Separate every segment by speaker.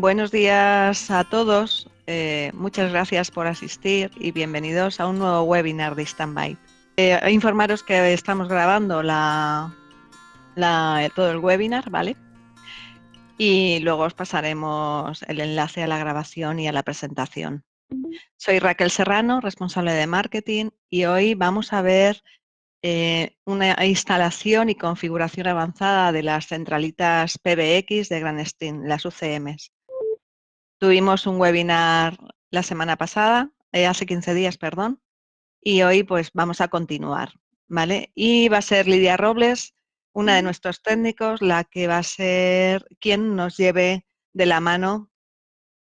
Speaker 1: Buenos días a todos. Muchas gracias por asistir y bienvenidos a un nuevo webinar de Standby. Informaros que estamos grabando todo el webinar, ¿vale? Y luego os pasaremos el enlace a la grabación y a la presentación. Soy Raquel Serrano, responsable de marketing, y hoy vamos a ver una instalación y configuración avanzada de las centralitas PBX de GrandStream, las UCMs. Tuvimos un webinar la semana pasada, hace 15 días, perdón, y hoy pues vamos a continuar, ¿vale? Y va a ser Lidia Robles, una de nuestros técnicos, la que va a ser quien nos lleve de la mano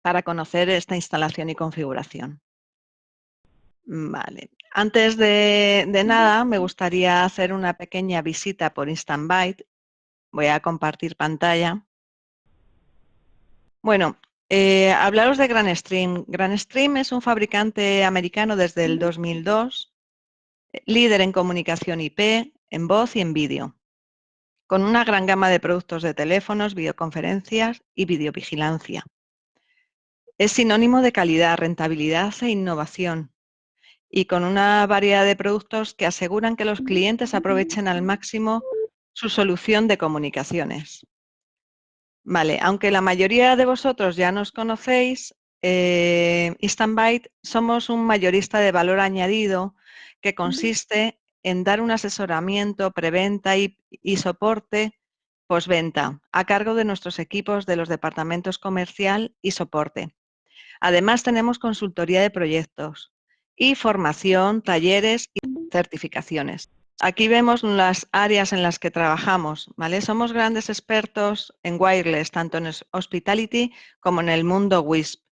Speaker 1: para conocer esta instalación y configuración. Vale. Antes de nada, me gustaría hacer una pequeña visita por Instantbyte. Voy a compartir pantalla. Bueno, hablaros de GrandStream. GrandStream es un fabricante americano desde el 2002, líder en comunicación IP, en voz y en vídeo, con una gran gama de productos de teléfonos, videoconferencias y videovigilancia. Es sinónimo de calidad, rentabilidad e innovación, y con una variedad de productos que aseguran que los clientes aprovechen al máximo su solución de comunicaciones. Vale, aunque la mayoría de vosotros ya nos conocéis, Instantbyte somos un mayorista de valor añadido que consiste en dar un asesoramiento, preventa y soporte postventa a cargo de nuestros equipos de los departamentos comercial y soporte. Además, tenemos consultoría de proyectos y formación, talleres y certificaciones. Aquí vemos las áreas en las que trabajamos, ¿vale? Somos grandes expertos en wireless, tanto en Hospitality como en el mundo WISP.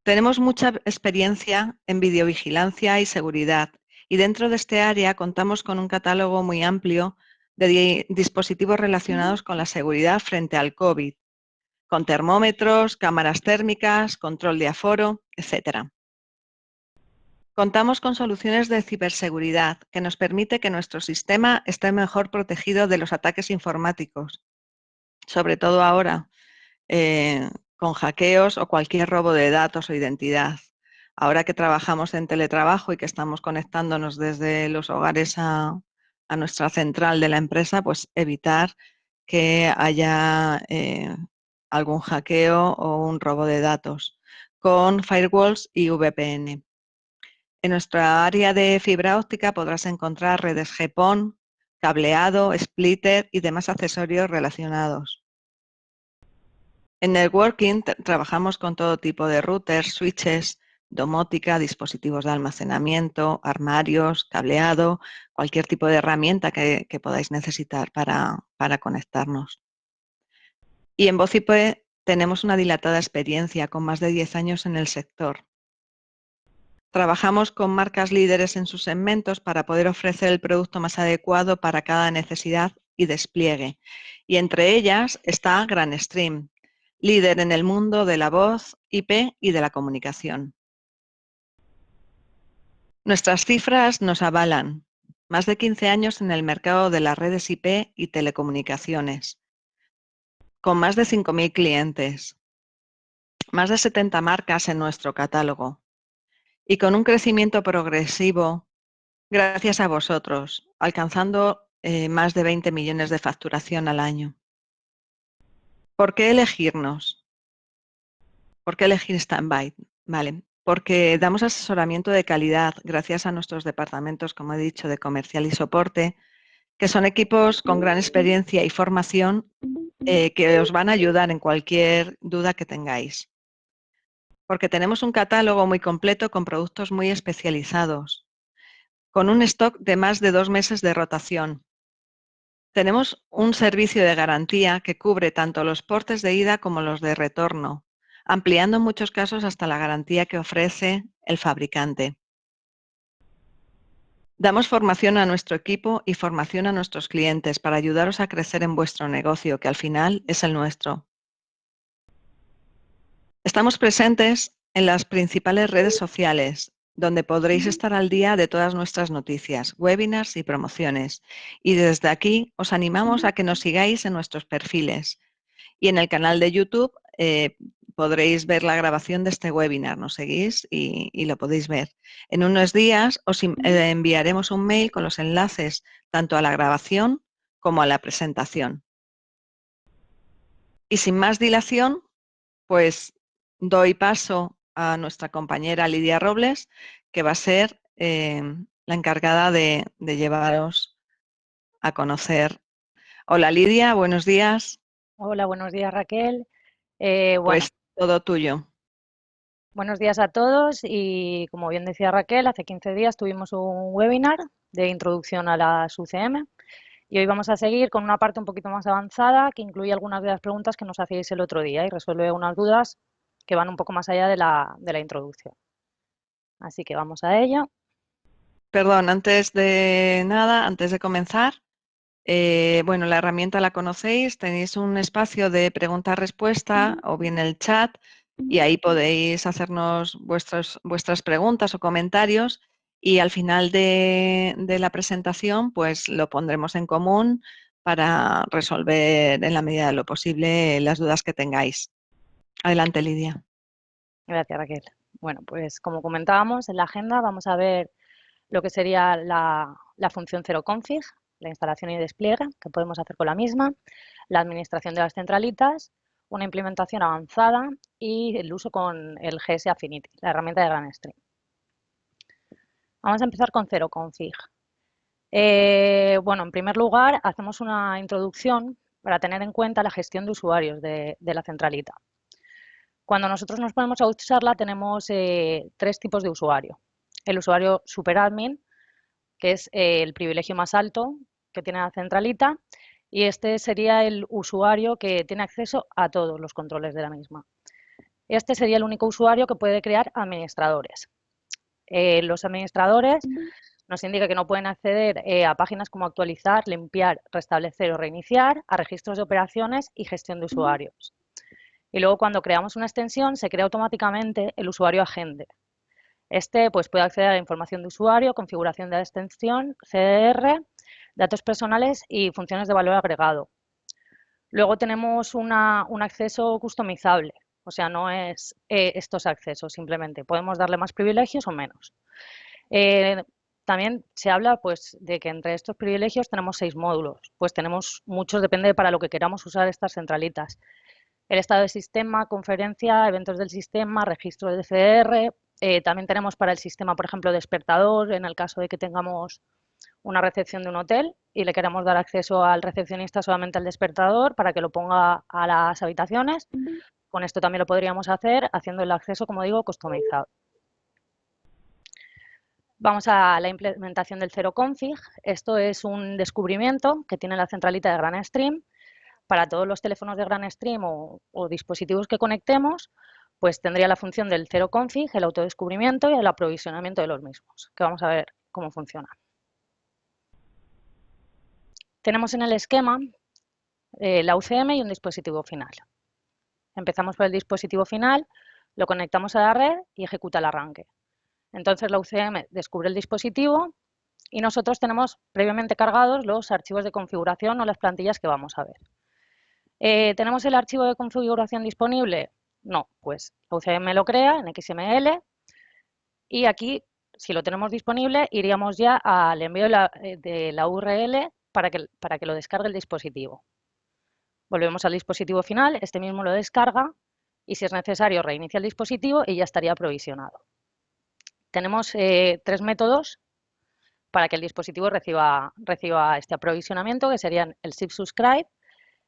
Speaker 1: Tenemos mucha experiencia en videovigilancia y seguridad, y dentro de este área contamos con un catálogo muy amplio de dispositivos relacionados con la seguridad frente al COVID, con termómetros, cámaras térmicas, control de aforo, etcétera. Contamos con soluciones de ciberseguridad que nos permite que nuestro sistema esté mejor protegido de los ataques informáticos, sobre todo ahora con hackeos o cualquier robo de datos o identidad. Ahora que trabajamos en teletrabajo y que estamos conectándonos desde los hogares a nuestra central de la empresa, pues evitar que haya algún hackeo o un robo de datos con firewalls y VPN. En nuestra área de fibra óptica podrás encontrar redes GPON, cableado, splitter y demás accesorios relacionados. En networking trabajamos con todo tipo de routers, switches, domótica, dispositivos de almacenamiento, armarios, cableado, cualquier tipo de herramienta que podáis necesitar para conectarnos. Y en voz IP tenemos una dilatada experiencia con más de 10 años en el sector. Trabajamos con marcas líderes en sus segmentos para poder ofrecer el producto más adecuado para cada necesidad y despliegue. Y entre ellas está GrandStream, líder en el mundo de la voz, IP y de la comunicación. Nuestras cifras nos avalan. Más de 15 años en el mercado de las redes IP y telecomunicaciones, con más de 5.000 clientes, más de 70 marcas en nuestro catálogo y con un crecimiento progresivo gracias a vosotros, alcanzando más de 20 millones de facturación al año. ¿Por qué elegirnos? ¿Por qué elegir Standby? Vale, porque damos asesoramiento de calidad gracias a nuestros departamentos, como he dicho, de comercial y soporte, que son equipos con gran experiencia y formación que os van a ayudar en cualquier duda que tengáis. Porque tenemos un catálogo muy completo con productos muy especializados, con un stock de más de 2 meses de rotación. Tenemos un servicio de garantía que cubre tanto los portes de ida como los de retorno, ampliando en muchos casos hasta la garantía que ofrece el fabricante. Damos formación a nuestro equipo y formación a nuestros clientes para ayudaros a crecer en vuestro negocio, que al final es el nuestro. Estamos presentes en las principales redes sociales, donde podréis estar al día de todas nuestras noticias, webinars y promociones. Y desde aquí os animamos a que nos sigáis en nuestros perfiles y en el canal de YouTube eh, podréis ver la grabación de este webinar. Nos seguís y lo podéis ver. En unos días os enviaremos un mail con los enlaces tanto a la grabación como a la presentación. Y sin más dilación, pues doy paso a nuestra compañera Lidia Robles, que va a ser la encargada de llevaros a conocer. Hola Lidia, buenos días.
Speaker 2: Hola, buenos días Raquel. Bueno,
Speaker 1: Pues todo tuyo.
Speaker 2: buenos días a todos y como bien decía Raquel, hace 15 días tuvimos un webinar de introducción a las UCM y hoy vamos a seguir con una parte un poquito más avanzada que incluye algunas de las preguntas que nos hacíais el otro día y resuelve unas dudas que van un poco más allá de la introducción. Así que vamos a ello.
Speaker 1: Perdón, antes de nada, antes de comenzar, bueno, la herramienta la conocéis, tenéis un espacio de pregunta-respuesta o bien el chat y ahí podéis hacernos vuestras preguntas o comentarios y al final de la presentación pues lo pondremos en común para resolver en la medida de lo posible las dudas que tengáis. Adelante, Lidia.
Speaker 2: Gracias Raquel. Bueno, pues como comentábamos en la agenda vamos a ver lo que sería la función 0config, la instalación y despliegue que podemos hacer con la misma, la administración de las centralitas, una implementación avanzada y el uso con el GS Affinity, la herramienta de GrandStream. Vamos a empezar con 0config. Bueno, en primer lugar, hacemos una introducción para tener en cuenta la gestión de usuarios de la centralita. Cuando nosotros nos ponemos a usarla, tenemos tres tipos de usuario. El usuario superadmin, que es el privilegio más alto que tiene la centralita, y este sería el usuario que tiene acceso a todos los controles de la misma. Este sería el único usuario que puede crear administradores. Los administradores nos indica que no pueden acceder a páginas como actualizar, limpiar, restablecer o reiniciar, a registros de operaciones y gestión de usuarios. Y luego cuando creamos una extensión se crea automáticamente el usuario agente. Este pues, puede acceder a la información de usuario, configuración de la extensión, CDR, datos personales y funciones de valor agregado. Luego tenemos un acceso customizable, o sea, no es estos accesos simplemente. Podemos darle más privilegios o menos. También se habla pues, de que entre estos privilegios tenemos 6 módulos. Pues tenemos muchos, depende para lo que queramos usar estas centralitas. El estado de sistema, conferencia, eventos del sistema, registro de CDR. También tenemos para el sistema, por ejemplo, despertador, en el caso de que tengamos una recepción de un hotel y le queremos dar acceso al recepcionista solamente al despertador para que lo ponga a las habitaciones. Con esto también lo podríamos hacer haciendo el acceso, como digo, customizado. Vamos a la implementación del 0config. Esto es un descubrimiento que tiene la centralita de GrandStream. Para todos los teléfonos de GrandStream o dispositivos que conectemos, pues tendría la función del 0config, el autodescubrimiento y el aprovisionamiento de los mismos, que vamos a ver cómo funciona. Tenemos en el esquema la UCM y un dispositivo final. Empezamos por el dispositivo final, lo conectamos a la red y ejecuta el arranque. Entonces la UCM descubre el dispositivo y nosotros tenemos previamente cargados los archivos de configuración o las plantillas que vamos a ver. ¿Tenemos el archivo de configuración disponible? No, pues la UCM lo crea en XML y aquí, si lo tenemos disponible, iríamos ya al envío de la URL para que lo descargue el dispositivo. Volvemos al dispositivo final, este mismo lo descarga y si es necesario reinicia el dispositivo y ya estaría aprovisionado. Tenemos 3 métodos para que el dispositivo reciba este aprovisionamiento, que serían el zip subscribe,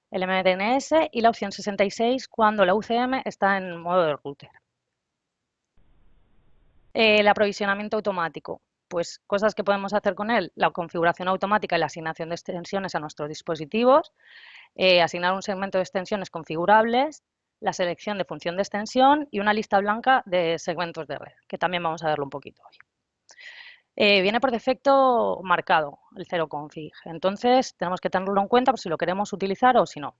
Speaker 2: el MDNS y la opción 66 cuando la UCM está en modo de router. El aprovisionamiento automático, pues cosas que podemos hacer con él, la configuración automática y la asignación de extensiones a nuestros dispositivos, asignar un segmento de extensiones configurables, la selección de función de extensión y una lista blanca de segmentos de red, que también vamos a verlo un poquito hoy. Viene por defecto marcado el 0config, entonces tenemos que tenerlo en cuenta por si lo queremos utilizar o si no.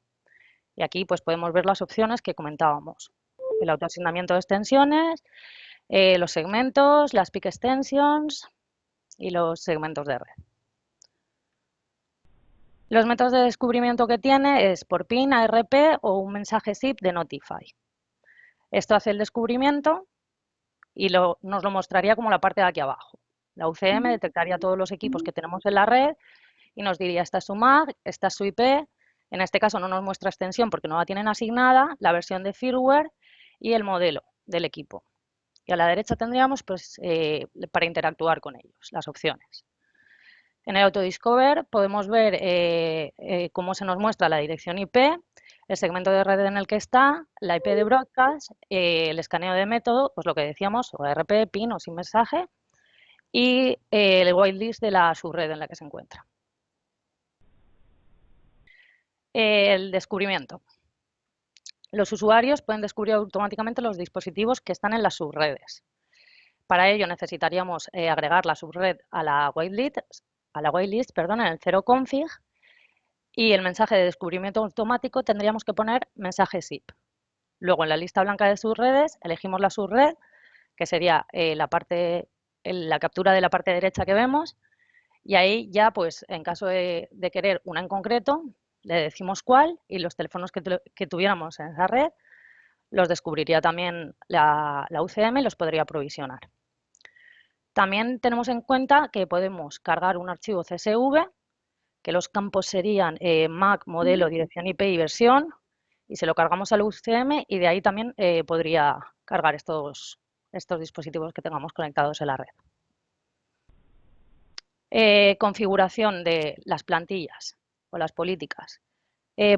Speaker 2: Y aquí pues podemos ver las opciones que comentábamos. El autoasignamiento de extensiones, los segmentos, las peak extensions y los segmentos de red. Los métodos de descubrimiento que tiene es por PIN, ARP o un mensaje zip de Notify. Esto hace el descubrimiento y nos lo mostraría como la parte de aquí abajo. La UCM detectaría todos los equipos que tenemos en la red y nos diría, esta es su MAC, esta es su IP. En este caso no nos muestra extensión porque no la tienen asignada, la versión de firmware y el modelo del equipo. Y a la derecha tendríamos, pues, para interactuar con ellos, las opciones. En el Autodiscover podemos ver cómo se nos muestra la dirección IP, el segmento de red en el que está, la IP de broadcast, el escaneo de método, pues lo que decíamos, ORP, PIN o sin mensaje, y el whitelist de la subred en la que se encuentra. El descubrimiento. Los usuarios pueden descubrir automáticamente los dispositivos que están en las subredes. Para ello necesitaríamos agregar la subred a la whitelist, en el 0config, y el mensaje de descubrimiento automático tendríamos que poner mensaje SIP. Luego en la lista blanca de subredes elegimos la subred, que sería la captura de la parte derecha que vemos, y ahí ya, pues, en caso de querer una en concreto, le decimos cuál y los teléfonos que tuviéramos en esa red los descubriría también la UCM y los podría provisionar. También tenemos en cuenta que podemos cargar un archivo CSV, que los campos serían MAC, modelo, dirección IP y versión, y se lo cargamos al UCM y de ahí también podría cargar estos dispositivos que tengamos conectados en la red. Configuración de las plantillas o las políticas.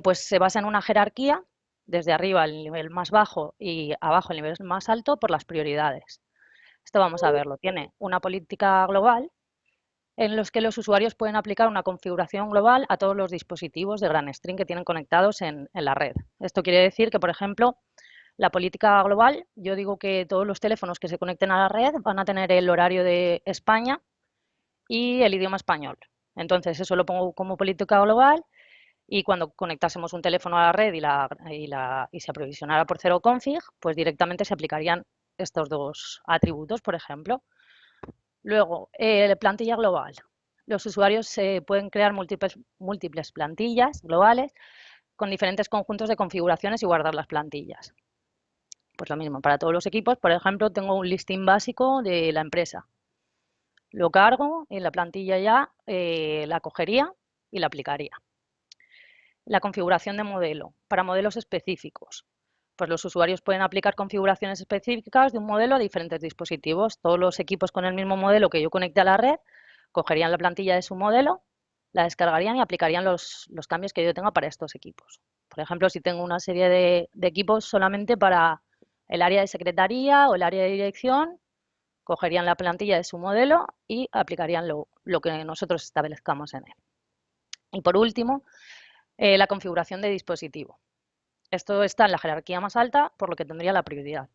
Speaker 2: Pues se basa en una jerarquía, desde arriba el nivel más bajo y abajo el nivel más alto por las prioridades. Esto vamos a verlo. Tiene una política global en los que los usuarios pueden aplicar una configuración global a todos los dispositivos de GrandStream que tienen conectados en la red. Esto quiere decir que, por ejemplo, la política global, yo digo que todos los teléfonos que se conecten a la red van a tener el horario de España y el idioma español. Entonces, eso lo pongo como política global y cuando conectásemos un teléfono a la red y se aprovisionara por 0config, pues directamente se aplicarían estos dos atributos, por ejemplo. Luego, plantilla global. Los usuarios pueden crear múltiples plantillas globales con diferentes conjuntos de configuraciones y guardar las plantillas. Pues lo mismo, para todos los equipos, por ejemplo, tengo un listing básico de la empresa. Lo cargo y la plantilla ya la cogería y la aplicaría. La configuración de modelo. Para modelos específicos, pues los usuarios pueden aplicar configuraciones específicas de un modelo a diferentes dispositivos. Todos los equipos con el mismo modelo que yo conecte a la red cogerían la plantilla de su modelo, la descargarían y aplicarían los cambios que yo tenga para estos equipos. Por ejemplo, si tengo una serie de equipos solamente para el área de secretaría o el área de dirección, cogerían la plantilla de su modelo y aplicarían lo que nosotros establezcamos en él. Y por último, la configuración de dispositivo. Esto está en la jerarquía más alta, por lo que tendría la prioridad.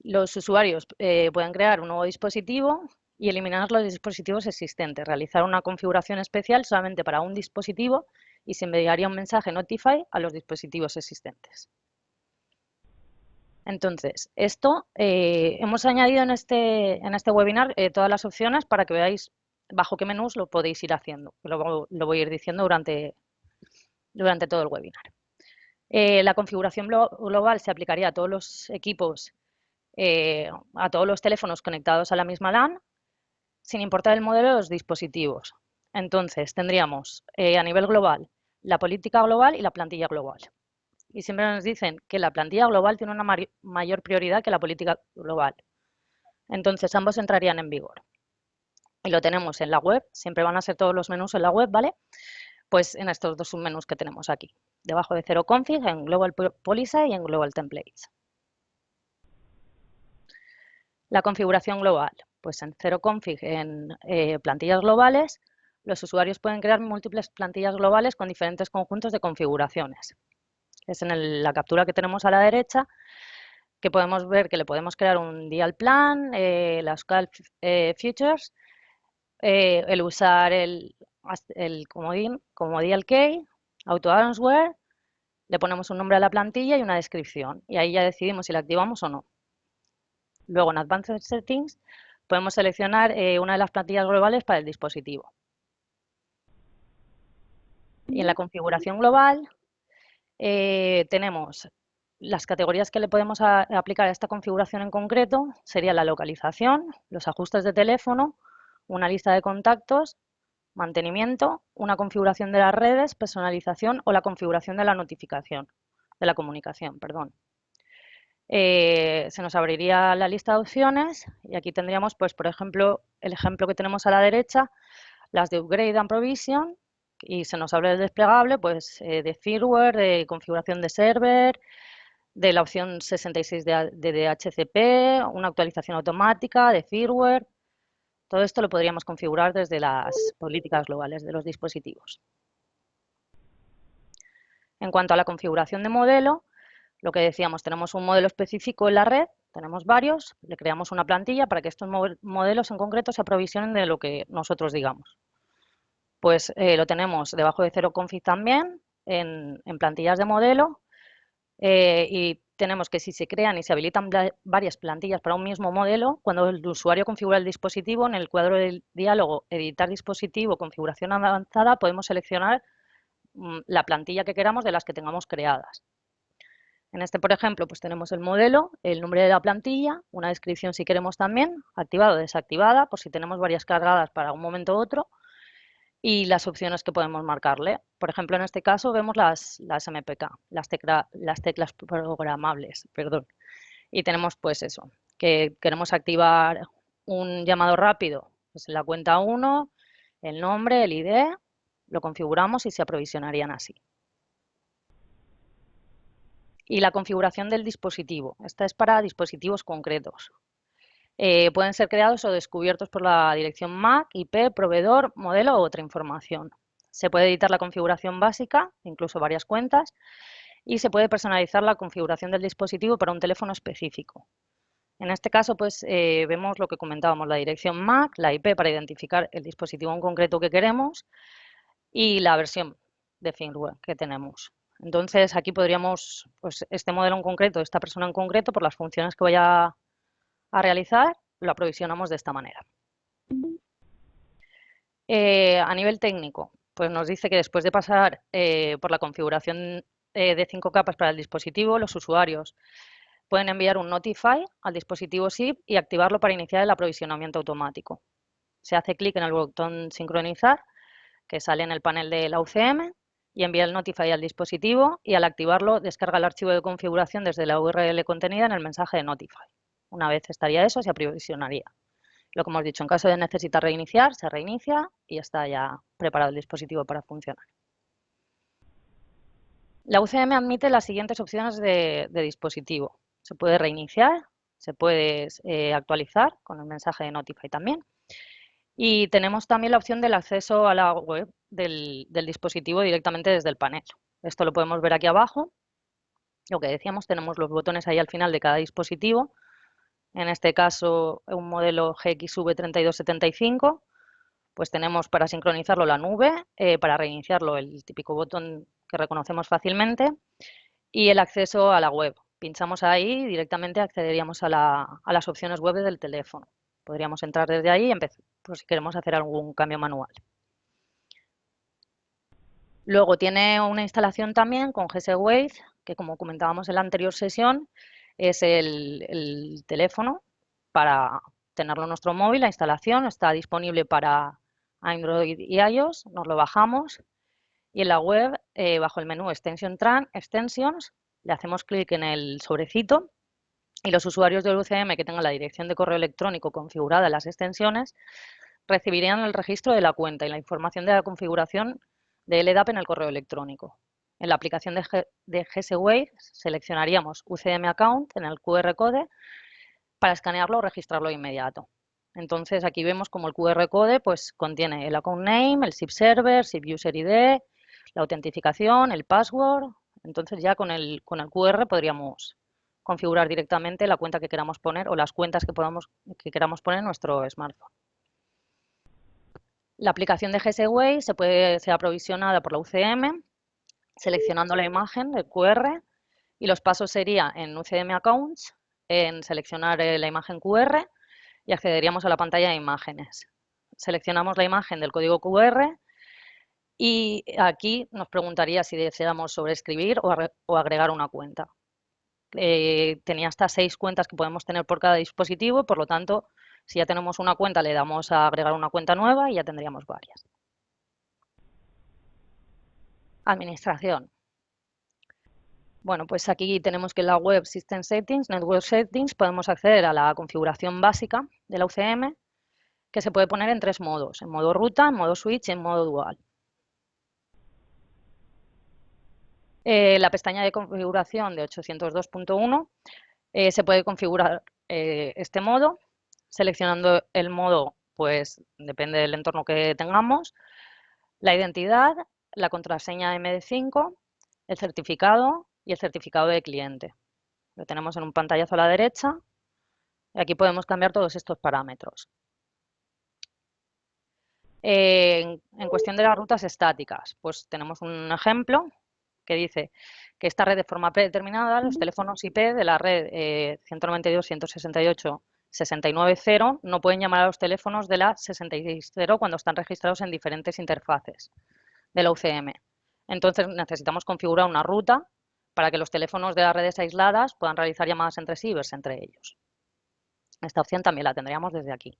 Speaker 2: Los usuarios pueden crear un nuevo dispositivo y eliminar los dispositivos existentes, realizar una configuración especial solamente para un dispositivo y se enviaría un mensaje Notify a los dispositivos existentes. Entonces, esto hemos añadido en este webinar todas las opciones para que veáis bajo qué menús lo podéis ir haciendo. Lo voy a ir diciendo durante todo el webinar. La configuración global se aplicaría a todos los equipos, a todos los teléfonos conectados a la misma LAN, sin importar el modelo de los dispositivos. Entonces, tendríamos a nivel global la política global y la plantilla global. Y siempre nos dicen que la plantilla global tiene una mayor prioridad que la política global. Entonces, ambos entrarían en vigor. Y lo tenemos en la web, siempre van a ser todos los menús en la web, ¿vale? Pues en estos dos submenús que tenemos aquí. Debajo de 0config, en Global Policy y en Global Templates. La configuración global. Pues en 0config, en plantillas globales, los usuarios pueden crear múltiples plantillas globales con diferentes conjuntos de configuraciones. Es en la captura que tenemos a la derecha, que podemos ver que le podemos crear un dial plan, las call features, el usar el comodín como dial key, auto answer, le ponemos un nombre a la plantilla y una descripción. Y ahí ya decidimos si la activamos o no. Luego en Advanced Settings podemos seleccionar una de las plantillas globales para el dispositivo. Y en la configuración global tenemos las categorías que le podemos aplicar a esta configuración en concreto serían la localización, los ajustes de teléfono, una lista de contactos, mantenimiento, una configuración de las redes, personalización o la configuración de la notificación, de la comunicación, perdón. Se nos abriría la lista de opciones y aquí tendríamos, pues, por ejemplo, el ejemplo que tenemos a la derecha, las de Upgrade and Provision, y se nos abre el desplegable, pues, de firmware, de configuración de server, de la opción 66 de DHCP, una actualización automática de firmware. Todo esto lo podríamos configurar desde las políticas globales de los dispositivos. En cuanto a la configuración de modelo, lo que decíamos, tenemos un modelo específico en la red, tenemos varios, le creamos una plantilla para que estos modelos en concreto se aprovisionen de lo que nosotros digamos. Pues lo tenemos debajo de 0config también, en plantillas de modelo, y tenemos que si se crean y se habilitan varias plantillas para un mismo modelo, cuando el usuario configura el dispositivo, en el cuadro del diálogo editar dispositivo, configuración avanzada, podemos seleccionar la plantilla que queramos de las que tengamos creadas. En este, por ejemplo, pues tenemos el modelo, el nombre de la plantilla, una descripción si queremos también, activada o desactivada, por si tenemos varias cargadas para un momento u otro, y las opciones que podemos marcarle. Por ejemplo, en este caso vemos las MPK, las teclas programables, perdón. Y tenemos pues eso, que queremos activar un llamado rápido, pues la cuenta 1, el nombre, el ID, lo configuramos y se aprovisionarían así. Y la configuración del dispositivo. Esta es para dispositivos concretos. Pueden ser creados o descubiertos por la dirección MAC, IP, proveedor, modelo u otra información. Se puede editar la configuración básica, incluso varias cuentas, y se puede personalizar la configuración del dispositivo para un teléfono específico. En este caso, pues vemos lo que comentábamos, la dirección MAC, la IP para identificar el dispositivo en concreto que queremos y la versión de firmware que tenemos. Entonces, aquí podríamos, pues este modelo en concreto, esta persona en concreto, por las funciones que vaya a realizar, lo aprovisionamos de esta manera. A nivel técnico, pues nos dice que después de pasar por la configuración de 5 capas para el dispositivo, los usuarios pueden enviar un Notify al dispositivo SIP y activarlo para iniciar el aprovisionamiento automático. Se hace clic en el botón sincronizar, que sale en el panel de la UCM, y envía el Notify al dispositivo y al activarlo descarga el archivo de configuración desde la URL contenida en el mensaje de Notify. Una vez estaría eso, se aprovisionaría. Lo que hemos dicho, en caso de necesitar reiniciar, se reinicia y está ya preparado el dispositivo para funcionar. La UCM admite las siguientes opciones de dispositivo. Se puede reiniciar, se puede actualizar con el mensaje de Notify también. Y tenemos también la opción del acceso a la web del dispositivo directamente desde el panel. Esto lo podemos ver aquí abajo. Lo que decíamos, tenemos los botones ahí al final de cada dispositivo. En este caso, un modelo GXV3275, pues tenemos para sincronizarlo la nube, para reiniciarlo el típico botón que reconocemos fácilmente y el acceso a la web. Pinchamos ahí y directamente accederíamos a las opciones web del teléfono. Podríamos entrar desde ahí y empezar, pues, si queremos hacer algún cambio manual. Luego tiene una instalación también con GSWave, que como comentábamos en la anterior sesión, es el teléfono para tenerlo en nuestro móvil. La instalación está disponible para Android y iOS, nos lo bajamos y en la web, bajo el menú Extensions, le hacemos clic en el sobrecito y los usuarios del UCM que tengan la dirección de correo electrónico configurada en las extensiones recibirían el registro de la cuenta y la información de la configuración de LDAP en el correo electrónico. En la aplicación de GSWave seleccionaríamos UCM Account en el QR code para escanearlo o registrarlo de inmediato. Entonces aquí vemos como el QR code pues, contiene el account name, el SIP server, SIP user ID, la autentificación, el password. Entonces ya con el QR podríamos configurar directamente la cuenta que queramos poner o las cuentas que queramos poner en nuestro smartphone. La aplicación de GSWave se puede ser aprovisionada por la UCM seleccionando la imagen del QR y los pasos serían en UCM Accounts, en seleccionar la imagen QR y accederíamos a la pantalla de imágenes. Seleccionamos la imagen del código QR y aquí nos preguntaría si deseamos sobreescribir o agregar una cuenta. tenía hasta 6 cuentas que podemos tener por cada dispositivo, por lo tanto, si ya tenemos una cuenta, le damos a agregar una cuenta nueva y ya tendríamos varias. Administración. Bueno, pues aquí tenemos que en la web System Settings, Network Settings, podemos acceder a la configuración básica de la UCM, que se puede poner en 3 modos, en modo ruta, en modo switch y en modo dual. La pestaña de configuración de 802.1 se puede configurar este modo, seleccionando el modo, pues depende del entorno que tengamos, la identidad, la contraseña MD5, el certificado y el certificado de cliente. Lo tenemos en un pantallazo a la derecha y aquí podemos cambiar todos estos parámetros. En cuestión de las rutas estáticas, pues tenemos un ejemplo que dice que esta red de forma predeterminada, los teléfonos IP de la red 192.168.69.0 no pueden llamar a los teléfonos de la 66.0 cuando están registrados en diferentes interfaces de la UCM. Entonces necesitamos configurar una ruta para que los teléfonos de las redes aisladas puedan realizar llamadas entre sí y verse entre ellos. Esta opción también la tendríamos desde aquí.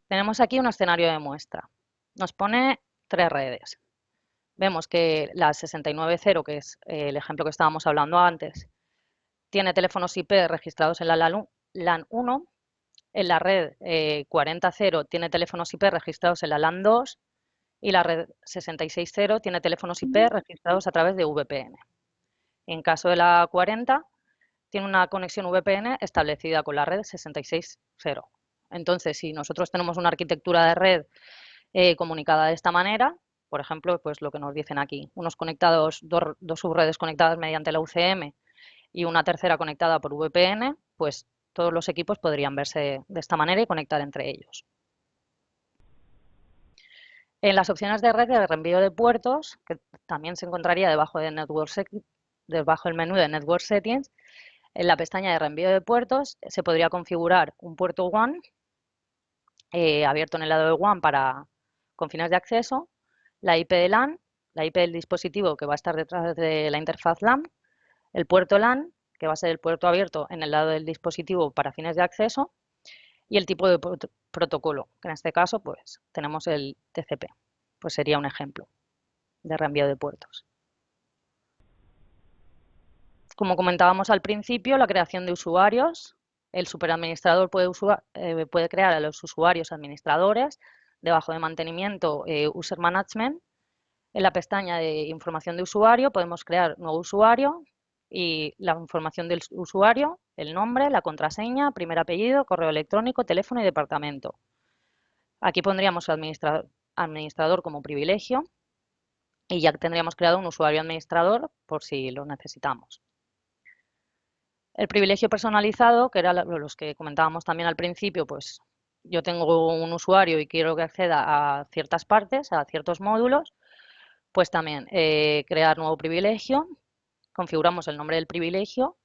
Speaker 2: Tenemos aquí un escenario de muestra. Nos pone 3 redes. Vemos que la 69.0, que es el ejemplo que estábamos hablando antes, tiene teléfonos IP registrados en la LAN 1. En la red 40.0 tiene teléfonos IP registrados en la LAN 2 y la red 66.0 tiene teléfonos IP registrados a través de VPN. En caso de la 40, tiene una conexión VPN establecida con la red 66.0. Entonces, si nosotros tenemos una arquitectura de red comunicada de esta manera, por ejemplo, pues lo que nos dicen aquí, unos conectados, dos subredes conectadas mediante la UCM y una tercera conectada por VPN, pues todos los equipos podrían verse de esta manera y conectar entre ellos. En las opciones de red de reenvío de puertos, que también se encontraría debajo del menú de Network Settings, en la pestaña de reenvío de puertos se podría configurar un puerto WAN abierto en el lado de WAN con fines de acceso, la IP de LAN, la IP del dispositivo que va a estar detrás de la interfaz LAN, el puerto LAN, que va a ser el puerto abierto en el lado del dispositivo para fines de acceso, y el tipo de protocolo, que en este caso pues tenemos el TCP, pues sería un ejemplo de reenvío de puertos. Como comentábamos al principio, la creación de usuarios, el superadministrador puede crear a los usuarios administradores, debajo de mantenimiento User Management. En la pestaña de información de usuario podemos crear nuevo usuario y la información del usuario, el nombre, la contraseña, primer apellido, correo electrónico, teléfono y departamento. Aquí pondríamos administrador como privilegio y ya tendríamos creado un usuario administrador por si lo necesitamos. El privilegio personalizado, que era los que comentábamos también al principio, pues yo tengo un usuario y quiero que acceda a ciertas partes, a ciertos módulos, pues también crear nuevo privilegio, configuramos el nombre del privilegio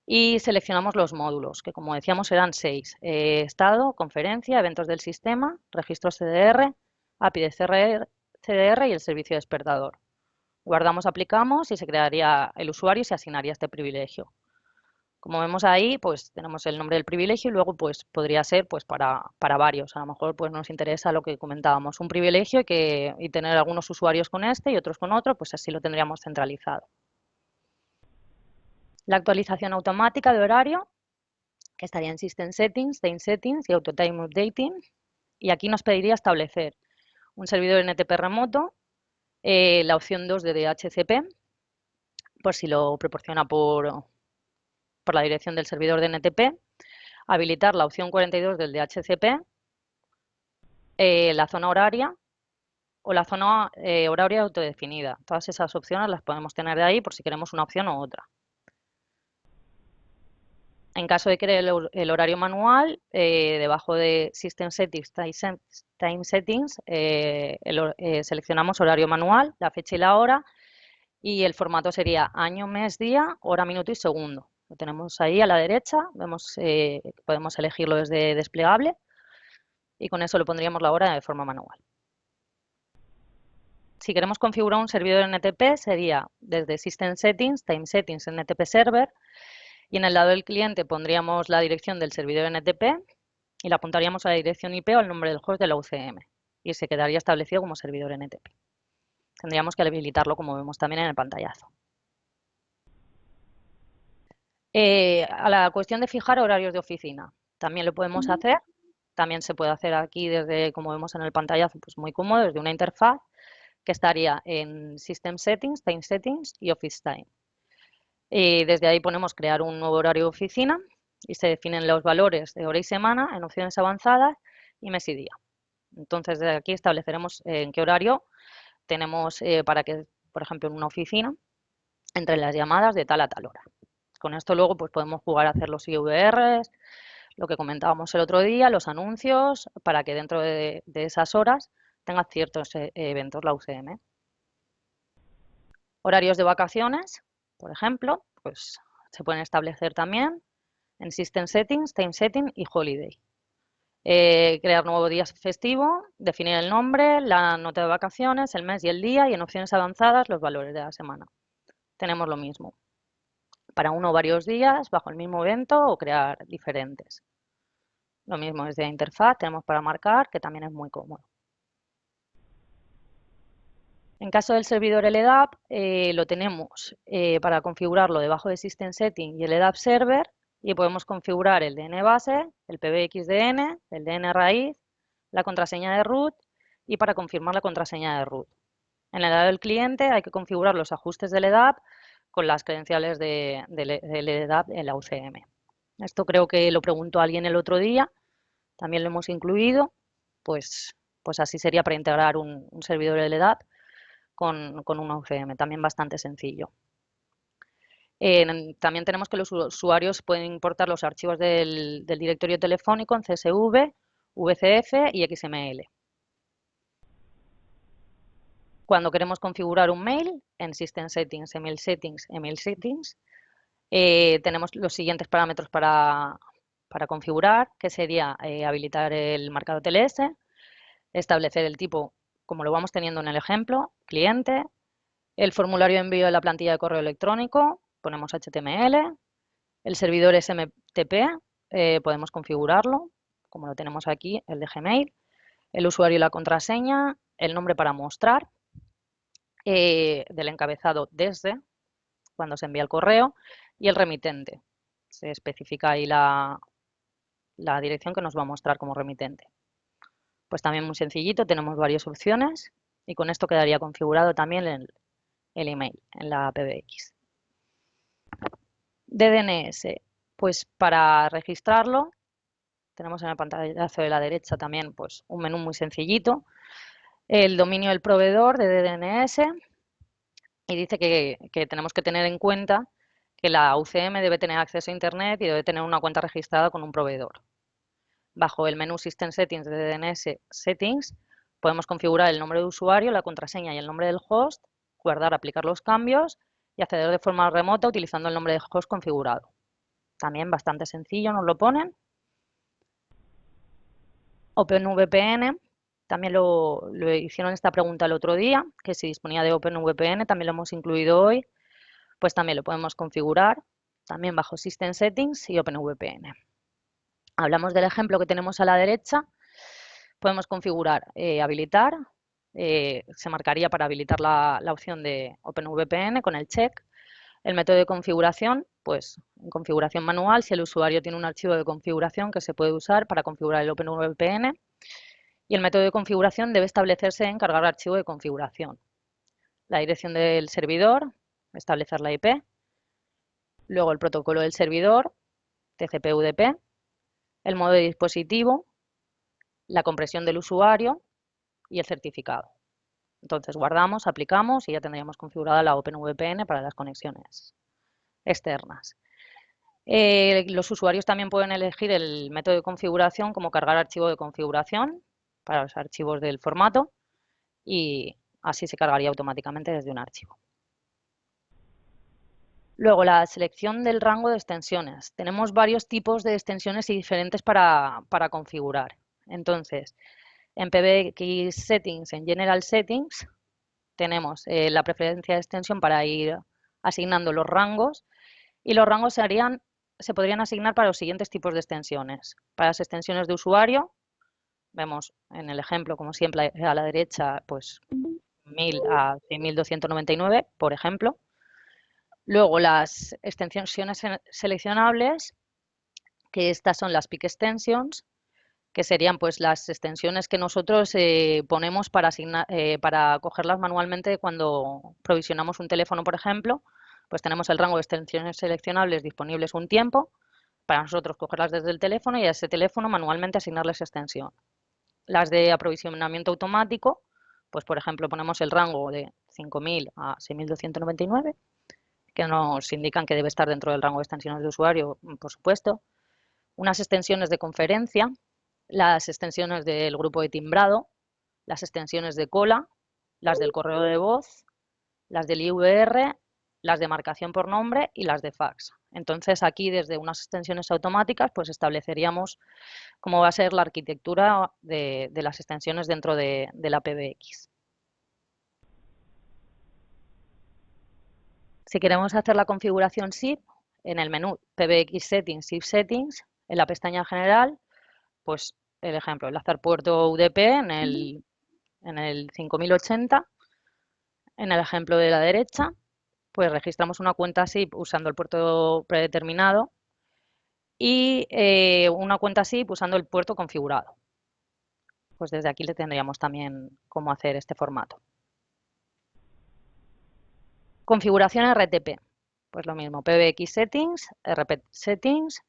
Speaker 2: y seleccionamos los módulos, que como decíamos eran 6. Estado, conferencia, eventos del sistema, registro CDR, API de CDR y el servicio despertador. Guardamos, aplicamos y se crearía el usuario y se asignaría este privilegio. Como vemos ahí, pues tenemos el nombre del privilegio y luego pues podría ser pues para varios. A lo mejor pues nos interesa lo que comentábamos, un privilegio y tener algunos usuarios con este y otros con otro, pues así lo tendríamos centralizado. La actualización automática de horario, que estaría en System Settings, Time Settings y Auto Time Updating. Y aquí nos pediría establecer un servidor NTP remoto, la opción 2 de DHCP, por si lo proporciona por la dirección del servidor de NTP, habilitar la opción 42 del DHCP, la zona horaria o la zona horaria autodefinida. Todas esas opciones las podemos tener de ahí por si queremos una opción u otra. En caso de querer el horario manual, debajo de System Settings, Time Settings, seleccionamos horario manual, la fecha y la hora, y el formato sería año, mes, día, hora, minuto y segundo. Lo tenemos ahí a la derecha, vemos podemos elegirlo desde desplegable y con eso lo pondríamos la hora de forma manual. Si queremos configurar un servidor NTP sería desde System Settings, Time Settings, NTP Server, y en el lado del cliente pondríamos la dirección del servidor NTP y la apuntaríamos a la dirección IP o al nombre del host de la UCM y se quedaría establecido como servidor NTP. Tendríamos que habilitarlo como vemos también en el pantallazo. A la cuestión de fijar horarios de oficina, también lo podemos hacer. También se puede hacer aquí desde, como vemos en el pantallazo, pues muy cómodo, desde una interfaz que estaría en System Settings, Time Settings y Office Time. Y desde ahí ponemos crear un nuevo horario de oficina y se definen los valores de hora y semana en opciones avanzadas y mes y día. Entonces, desde aquí estableceremos en qué horario tenemos para que, por ejemplo, en una oficina, entre las llamadas de tal a tal hora. Con esto luego pues podemos jugar a hacer los IVRs, lo que comentábamos el otro día, los anuncios, para que dentro de esas horas tenga ciertos eventos la UCM. Horarios de vacaciones, por ejemplo, pues se pueden establecer también en System Settings, Time Setting y Holiday. Crear nuevo día festivo, definir el nombre, la nota de vacaciones, el mes y el día y en opciones avanzadas los valores de la semana. Tenemos lo mismo. Para uno o varios días, bajo el mismo evento o crear diferentes. Lo mismo desde la interfaz tenemos para marcar, que también es muy cómodo. En caso del servidor LDAP, lo tenemos para configurarlo debajo de System Setting y el LDAP Server y podemos configurar el DN base, el PBXDN, el DN raíz, la contraseña de root y para confirmar la contraseña de root. En el lado del cliente hay que configurar los ajustes del LDAP con las credenciales del LDAP en la UCM. Esto creo que lo preguntó alguien el otro día, también lo hemos incluido, pues así sería para integrar un servidor LDAP con una UCM, también bastante sencillo. También tenemos que los usuarios pueden importar los archivos del directorio telefónico en CSV, VCF y XML. Cuando queremos configurar un mail, en System Settings, Email Settings, tenemos los siguientes parámetros para configurar, que sería habilitar el marcado TLS, establecer el tipo, como lo vamos teniendo en el ejemplo, cliente, el formulario de envío de la plantilla de correo electrónico, ponemos HTML, el servidor SMTP, podemos configurarlo, como lo tenemos aquí, el de Gmail, el usuario y la contraseña, el nombre para mostrar, del encabezado desde, cuando se envía el correo, y el remitente. Se especifica ahí la dirección que nos va a mostrar como remitente. Pues también muy sencillito, tenemos varias opciones y con esto quedaría configurado también el email en la PBX. DDNS, pues para registrarlo tenemos en el pantallazo de la derecha también pues un menú muy sencillito, el dominio del proveedor de DDNS y dice que tenemos que tener en cuenta que la UCM debe tener acceso a Internet y debe tener una cuenta registrada con un proveedor. Bajo el menú System Settings de DNS Settings podemos configurar el nombre de usuario, la contraseña y el nombre del host, guardar, aplicar los cambios y acceder de forma remota utilizando el nombre de host configurado. También bastante sencillo, nos lo ponen. OpenVPN, también lo hicieron esta pregunta el otro día, que si disponía de OpenVPN, también lo hemos incluido hoy, pues también lo podemos configurar, también bajo System Settings y OpenVPN. Hablamos del ejemplo que tenemos a la derecha, podemos configurar, habilitar, se marcaría para habilitar la opción de OpenVPN con el check. El método de configuración, pues en configuración manual, si el usuario tiene un archivo de configuración que se puede usar para configurar el OpenVPN. Y el método de configuración debe establecerse en cargar archivo de configuración. La dirección del servidor, establecer la IP, luego el protocolo del servidor, TCP/UDP, el modo de dispositivo, la compresión del usuario y el certificado. Entonces guardamos, aplicamos y ya tendríamos configurada la OpenVPN para las conexiones externas. Los usuarios también pueden elegir el método de configuración como cargar archivo de configuración para los archivos del formato y así se cargaría automáticamente desde un archivo. Luego, la selección del rango de extensiones. Tenemos varios tipos de extensiones y diferentes para configurar. Entonces, en PBX Settings, en General Settings, tenemos la preferencia de extensión para ir asignando los rangos, y los rangos se podrían asignar para los siguientes tipos de extensiones. Para las extensiones de usuario, vemos en el ejemplo, como siempre, a la derecha, pues 1000 a 100.299, por ejemplo. Luego las extensiones seleccionables, que estas son las Peak Extensions, que serían pues las extensiones que nosotros ponemos para cogerlas manualmente cuando provisionamos un teléfono, por ejemplo. Pues tenemos el rango de extensiones seleccionables disponibles un tiempo para nosotros cogerlas desde el teléfono y a ese teléfono manualmente asignarles extensión. Las de aprovisionamiento automático, pues por ejemplo ponemos el rango de 5.000 a 6.299, que nos indican que debe estar dentro del rango de extensiones de usuario, por supuesto. Unas extensiones de conferencia, las extensiones del grupo de timbrado, las extensiones de cola, las del correo de voz, las del IVR, las de marcación por nombre y las de fax. Entonces aquí desde unas extensiones automáticas pues estableceríamos cómo va a ser la arquitectura de las extensiones dentro de la PBX. Si queremos hacer la configuración SIP, en el menú PBX Settings, SIP Settings, en la pestaña general, pues el ejemplo, enlazar puerto UDP en el 5080. En el ejemplo de la derecha, pues registramos una cuenta SIP usando el puerto predeterminado y una cuenta SIP usando el puerto configurado. Pues desde aquí le tendríamos también cómo hacer este formato. Configuración RTP. Pues lo mismo, PBX Settings, RP Settings.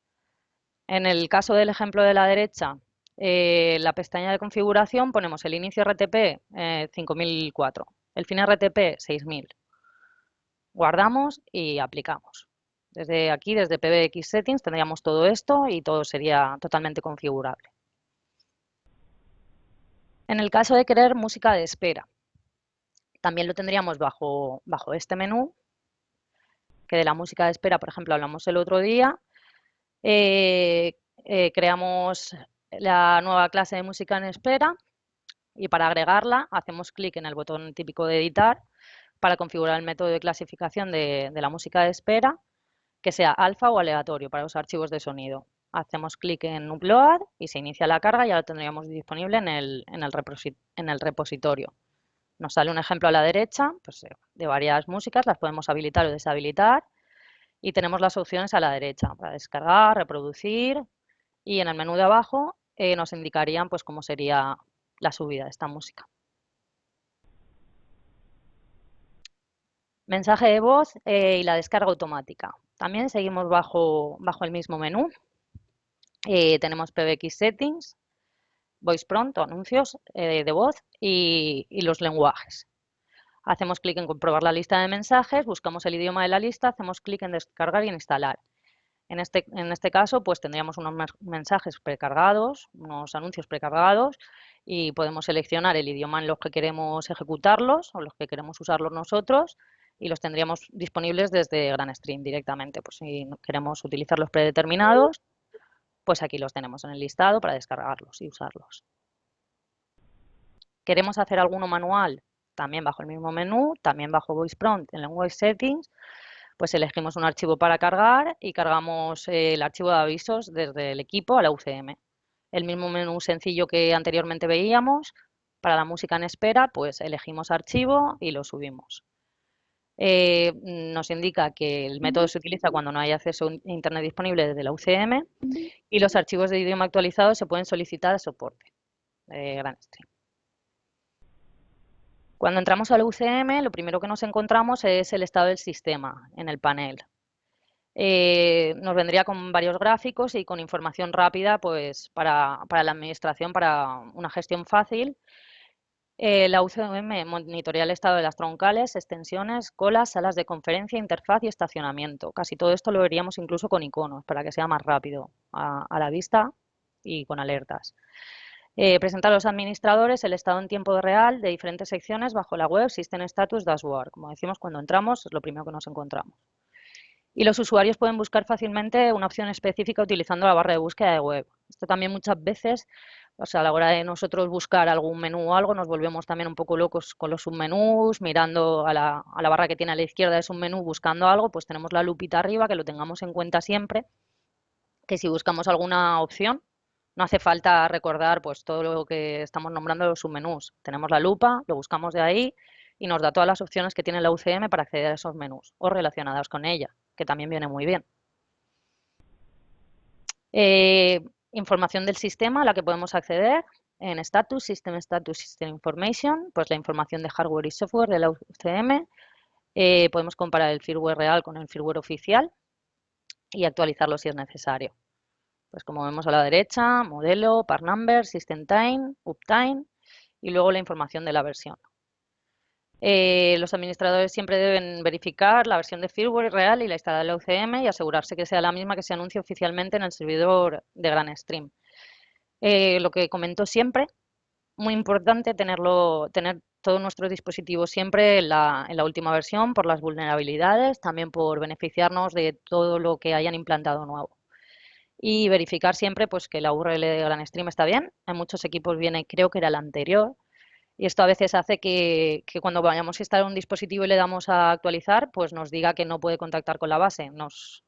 Speaker 2: En el caso del ejemplo de la derecha, la pestaña de configuración ponemos el inicio RTP 5004, el fin RTP 6000. Guardamos y aplicamos. Desde aquí, desde PBX Settings, tendríamos todo esto y todo sería totalmente configurable. En el caso de querer música de espera, también lo tendríamos bajo este menú, que de la música de espera, por ejemplo, hablamos el otro día. Creamos la nueva clase de música en espera y para agregarla hacemos clic en el botón típico de editar para configurar el método de clasificación de la música de espera, que sea alfa o aleatorio para los archivos de sonido. Hacemos clic en Upload y se inicia la carga y ya lo tendríamos disponible en el repositorio. Nos sale un ejemplo a la derecha pues, de varias músicas, las podemos habilitar o deshabilitar y tenemos las opciones a la derecha para descargar, reproducir y en el menú de abajo nos indicarían pues, cómo sería la subida de esta música. Mensaje de voz y la descarga automática. También seguimos bajo el mismo menú. Tenemos PBX Settings, Voice Prompt o anuncios de voz y los lenguajes. Hacemos clic en comprobar la lista de mensajes, buscamos el idioma de la lista, hacemos clic en descargar y en instalar. En este caso, pues tendríamos unos mensajes precargados, unos anuncios precargados y podemos seleccionar el idioma en los que queremos ejecutarlos o los que queremos usarlos nosotros y los tendríamos disponibles desde GrandStream directamente. Pues si queremos utilizar los predeterminados, pues aquí los tenemos en el listado para descargarlos y usarlos. ¿Queremos hacer alguno manual? También bajo el mismo menú, también bajo Voice Prompt en Language Settings, pues elegimos un archivo para cargar y cargamos el archivo de avisos desde el equipo a la UCM. El mismo menú sencillo que anteriormente veíamos, para la música en espera, pues elegimos archivo y lo subimos. Nos indica que el método se utiliza cuando no hay acceso a internet disponible desde la UCM y los archivos de idioma actualizados se pueden solicitar a soporte de GrandStream. Cuando entramos a la UCM, lo primero que nos encontramos es el estado del sistema en el panel. Nos vendría con varios gráficos y con información rápida pues, para la administración, para una gestión fácil. La UCM monitorea el estado de las troncales, extensiones, colas, salas de conferencia, interfaz y estacionamiento. Casi todo esto lo veríamos incluso con iconos para que sea más rápido a la vista y con alertas. Presenta a los administradores el estado en tiempo real de diferentes secciones bajo la web System Status Dashboard. Como decimos, cuando entramos es lo primero que nos encontramos. Y los usuarios pueden buscar fácilmente una opción específica utilizando la barra de búsqueda de web. Esto también muchas veces O sea, a la hora de nosotros buscar algún menú o algo, nos volvemos también un poco locos con los submenús, mirando a la barra que tiene a la izquierda de submenú, buscando algo, pues tenemos la lupita arriba, que lo tengamos en cuenta siempre, que si buscamos alguna opción, no hace falta recordar pues todo lo que estamos nombrando de los submenús. Tenemos la lupa, lo buscamos de ahí y nos da todas las opciones que tiene la UCM para acceder a esos menús o relacionadas con ella, que también viene muy bien. Información del sistema a la que podemos acceder en Status, System Information, pues la información de hardware y software de la UCM. Podemos comparar el firmware real con el firmware oficial y actualizarlo si es necesario. Pues como vemos a la derecha, modelo, part number, system time, uptime y luego la información de la versión. Los administradores siempre deben verificar la versión de firmware real y la instalada de la UCM y asegurarse que sea la misma que se anuncie oficialmente en el servidor de GrandStream. Lo que comento siempre, muy importante tener todos nuestros dispositivos siempre en la última versión por las vulnerabilidades, también por beneficiarnos de todo lo que hayan implantado nuevo. Y verificar siempre pues, que la URL de GrandStream está bien. En muchos equipos viene, creo que era la anterior, y esto a veces hace que cuando vayamos a instalar un dispositivo y le damos a actualizar, pues nos diga que no puede contactar con la base. Nos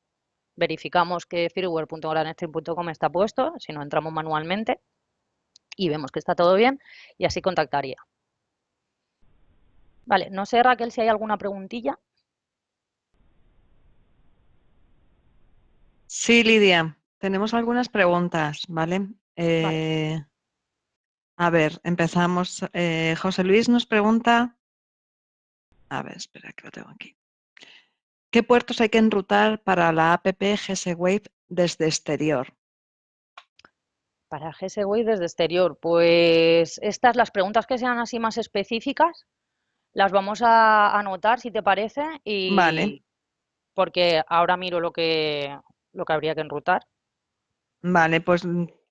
Speaker 2: verificamos que firmware.grandstream.com está puesto, si no entramos manualmente y vemos que está todo bien y así contactaría. Vale, no sé Raquel si hay alguna preguntilla.
Speaker 1: Sí, Lidia, tenemos algunas preguntas, ¿vale?
Speaker 2: Vale.
Speaker 1: A ver, empezamos. José Luis nos pregunta, a ver, espera que lo tengo aquí. ¿Qué puertos hay que enrutar para la app GS Wave desde exterior?
Speaker 2: Para GS Wave desde exterior, pues estas, las preguntas que sean así más específicas, las vamos a anotar si te parece
Speaker 1: Vale,
Speaker 2: y porque ahora miro lo que habría que enrutar.
Speaker 1: vale, pues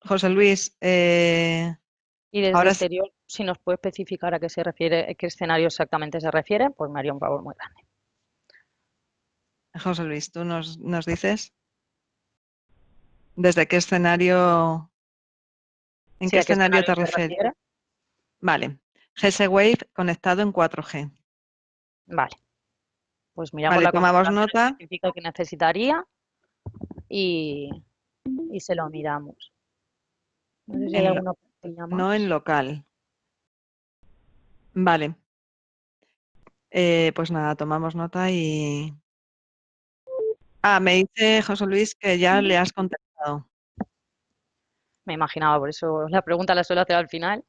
Speaker 1: José Luis,
Speaker 2: Y desde
Speaker 1: ahora sí,
Speaker 2: exterior, si nos puede especificar a qué se refiere, a qué escenario exactamente se refiere, pues me haría un favor muy grande.
Speaker 1: José Luis, tú nos dices desde qué escenario, en
Speaker 2: Sí,
Speaker 1: qué
Speaker 2: a qué
Speaker 1: escenario
Speaker 2: escenario
Speaker 1: te
Speaker 2: se
Speaker 1: refieres.
Speaker 2: refiere.
Speaker 1: Vale, GS Wave conectado en 4G.
Speaker 2: Vale, pues miramos
Speaker 1: Vale,
Speaker 2: la
Speaker 1: tomamos
Speaker 2: configuración
Speaker 1: nota.
Speaker 2: específica que necesitaría y, y se lo miramos. No sé si hay
Speaker 1: En
Speaker 2: alguna preguntilla
Speaker 1: no en
Speaker 2: más.
Speaker 1: local. Vale, pues nada, tomamos nota y... Ah, me dice José Luis que ya le has contestado.
Speaker 2: Me imaginaba, por eso la pregunta la suelo hacer al final.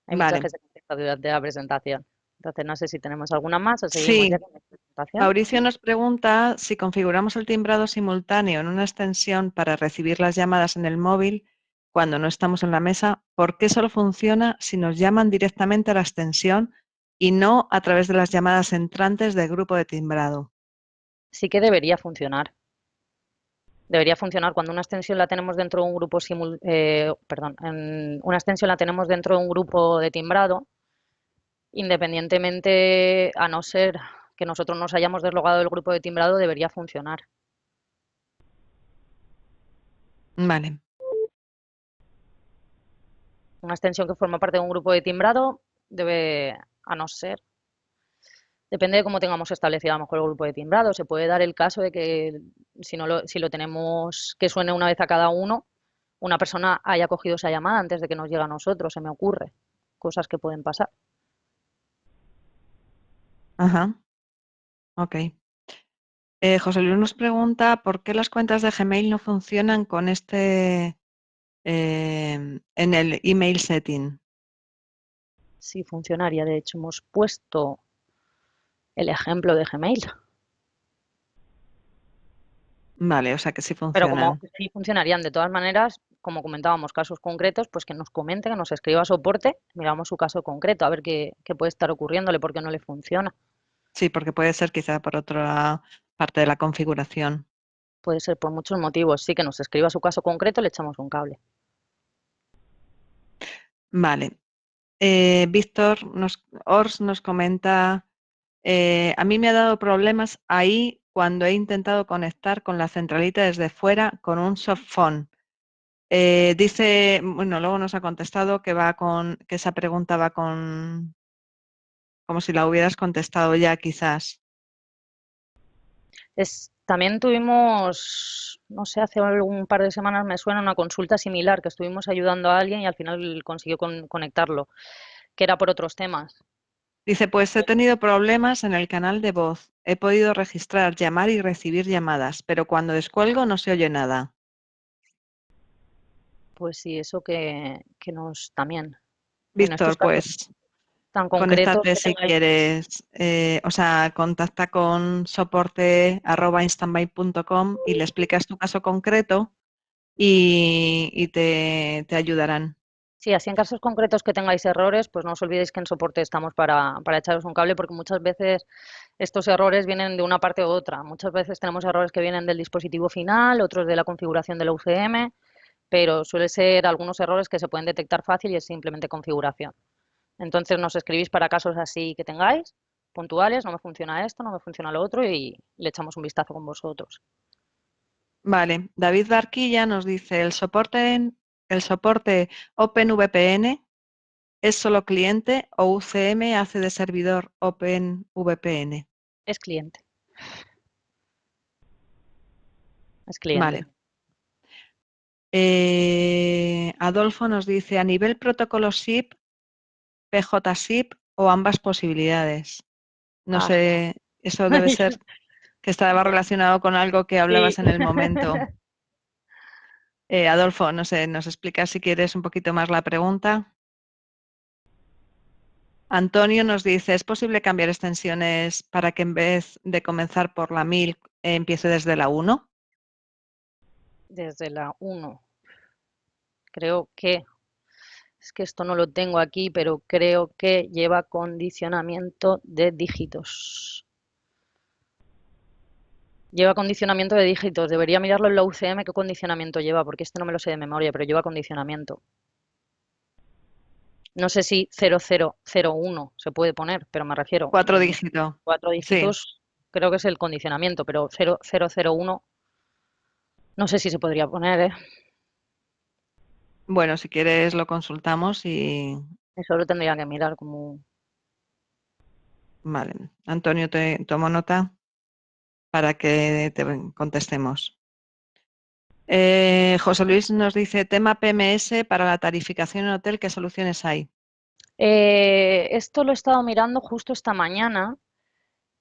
Speaker 2: Hay muchas
Speaker 1: Vale,
Speaker 2: que se contestan durante la presentación. Entonces, no sé si tenemos alguna más o seguimos ya
Speaker 1: sí.
Speaker 2: con la presentación.
Speaker 1: Mauricio nos pregunta si configuramos el timbrado simultáneo en una extensión para recibir las llamadas en el móvil cuando no estamos en la mesa, ¿por qué solo funciona si nos llaman directamente a la extensión y no a través de las llamadas entrantes del grupo de timbrado?
Speaker 2: Sí que debería funcionar. Debería funcionar cuando una extensión la tenemos dentro de un grupo una extensión la tenemos dentro de un grupo de timbrado, independientemente, a no ser que nosotros nos hayamos deslogado del grupo de timbrado, debería funcionar.
Speaker 1: Vale,
Speaker 2: Una extensión que forma parte de un grupo de timbrado debe, a no ser, depende de cómo tengamos establecido a lo mejor el grupo de timbrado. Se puede dar el caso de que si lo tenemos que suene una vez a cada uno, una persona haya cogido esa llamada antes de que nos llegue a nosotros, se me ocurre. Cosas que pueden pasar.
Speaker 1: ajá, ok. José Luis nos pregunta por qué las cuentas de Gmail no funcionan con en el email setting.
Speaker 2: Sí, funcionaría. De hecho, hemos puesto el ejemplo de Gmail.
Speaker 1: Vale, o sea que sí
Speaker 2: Pero como
Speaker 1: funcionan.
Speaker 2: sí funcionarían de todas maneras, como comentábamos, casos concretos, pues que nos comente, que nos escriba a soporte, miramos su caso concreto, a ver qué puede estar ocurriéndole, por qué no le funciona.
Speaker 1: Sí, porque puede ser quizá por otra parte de la configuración.
Speaker 2: Puede ser por muchos motivos. Sí, que nos escriba su caso concreto, le echamos un cable.
Speaker 1: Vale. Víctor Ors nos comenta, a mí me ha dado problemas ahí cuando he intentado conectar con la centralita desde fuera con un softphone. Dice, bueno, luego nos ha contestado que que esa pregunta va como si la hubieras contestado ya, quizás.
Speaker 2: También tuvimos, no sé, hace un par de semanas me suena una consulta similar, que estuvimos ayudando a alguien y al final consiguió conectarlo, que era por otros temas.
Speaker 1: Dice, pues he tenido problemas en el canal de voz. He podido registrar, llamar y recibir llamadas, pero cuando descuelgo no se oye nada.
Speaker 2: Pues sí, eso que nos también, en estos
Speaker 1: Víctor,
Speaker 2: casos
Speaker 1: pues
Speaker 2: tan concretos
Speaker 1: conéctate
Speaker 2: que
Speaker 1: si
Speaker 2: tengáis.
Speaker 1: quieres, o sea, contacta con soporte@instantby.com y le explicas tu caso concreto y te ayudarán.
Speaker 2: Sí, así en casos concretos que tengáis errores, pues no os olvidéis que en soporte estamos para echaros un cable, porque muchas veces estos errores vienen de una parte u otra. Muchas veces tenemos errores que vienen del dispositivo final, otros de la configuración de la UCM, pero suele ser algunos errores que se pueden detectar fácil y es simplemente configuración. Entonces nos escribís para casos así que tengáis, puntuales, no me funciona esto, no me funciona lo otro y le echamos un vistazo con vosotros.
Speaker 1: Vale, David Barquilla nos dice, el soporte OpenVPN es solo cliente o UCM hace de servidor OpenVPN.
Speaker 2: Es cliente, es cliente.
Speaker 1: Vale. Adolfo nos dice, a nivel protocolo SIP, PJ-SIP o ambas posibilidades. No
Speaker 2: Ah,
Speaker 1: sé, eso debe ser que estaba relacionado con algo que
Speaker 2: sí.
Speaker 1: hablabas en el momento. Adolfo, no sé, ¿nos explicas si quieres un poquito más la pregunta? Antonio nos dice, ¿es posible cambiar extensiones para que en vez de comenzar por la 1000 empiece desde la 1?
Speaker 2: Desde la 1. Creo que, es que esto no lo tengo aquí, pero creo que lleva condicionamiento de dígitos. Lleva condicionamiento de dígitos. Debería mirarlo en la UCM qué condicionamiento lleva, porque este no me lo sé de memoria, pero lleva condicionamiento. No sé si 0001 se puede poner, pero me refiero,
Speaker 1: 4 dígitos.
Speaker 2: cuatro
Speaker 1: Sí.
Speaker 2: dígitos creo que es el condicionamiento, pero 0001 no sé si se podría poner, ¿eh?
Speaker 1: Bueno, si quieres lo consultamos y...
Speaker 2: Eso lo tendría que mirar como...
Speaker 1: Vale. Antonio, te tomo nota para que te contestemos. José Luis nos dice, tema PMS para la tarificación en hotel, ¿qué soluciones hay?
Speaker 2: Esto lo he estado mirando justo esta mañana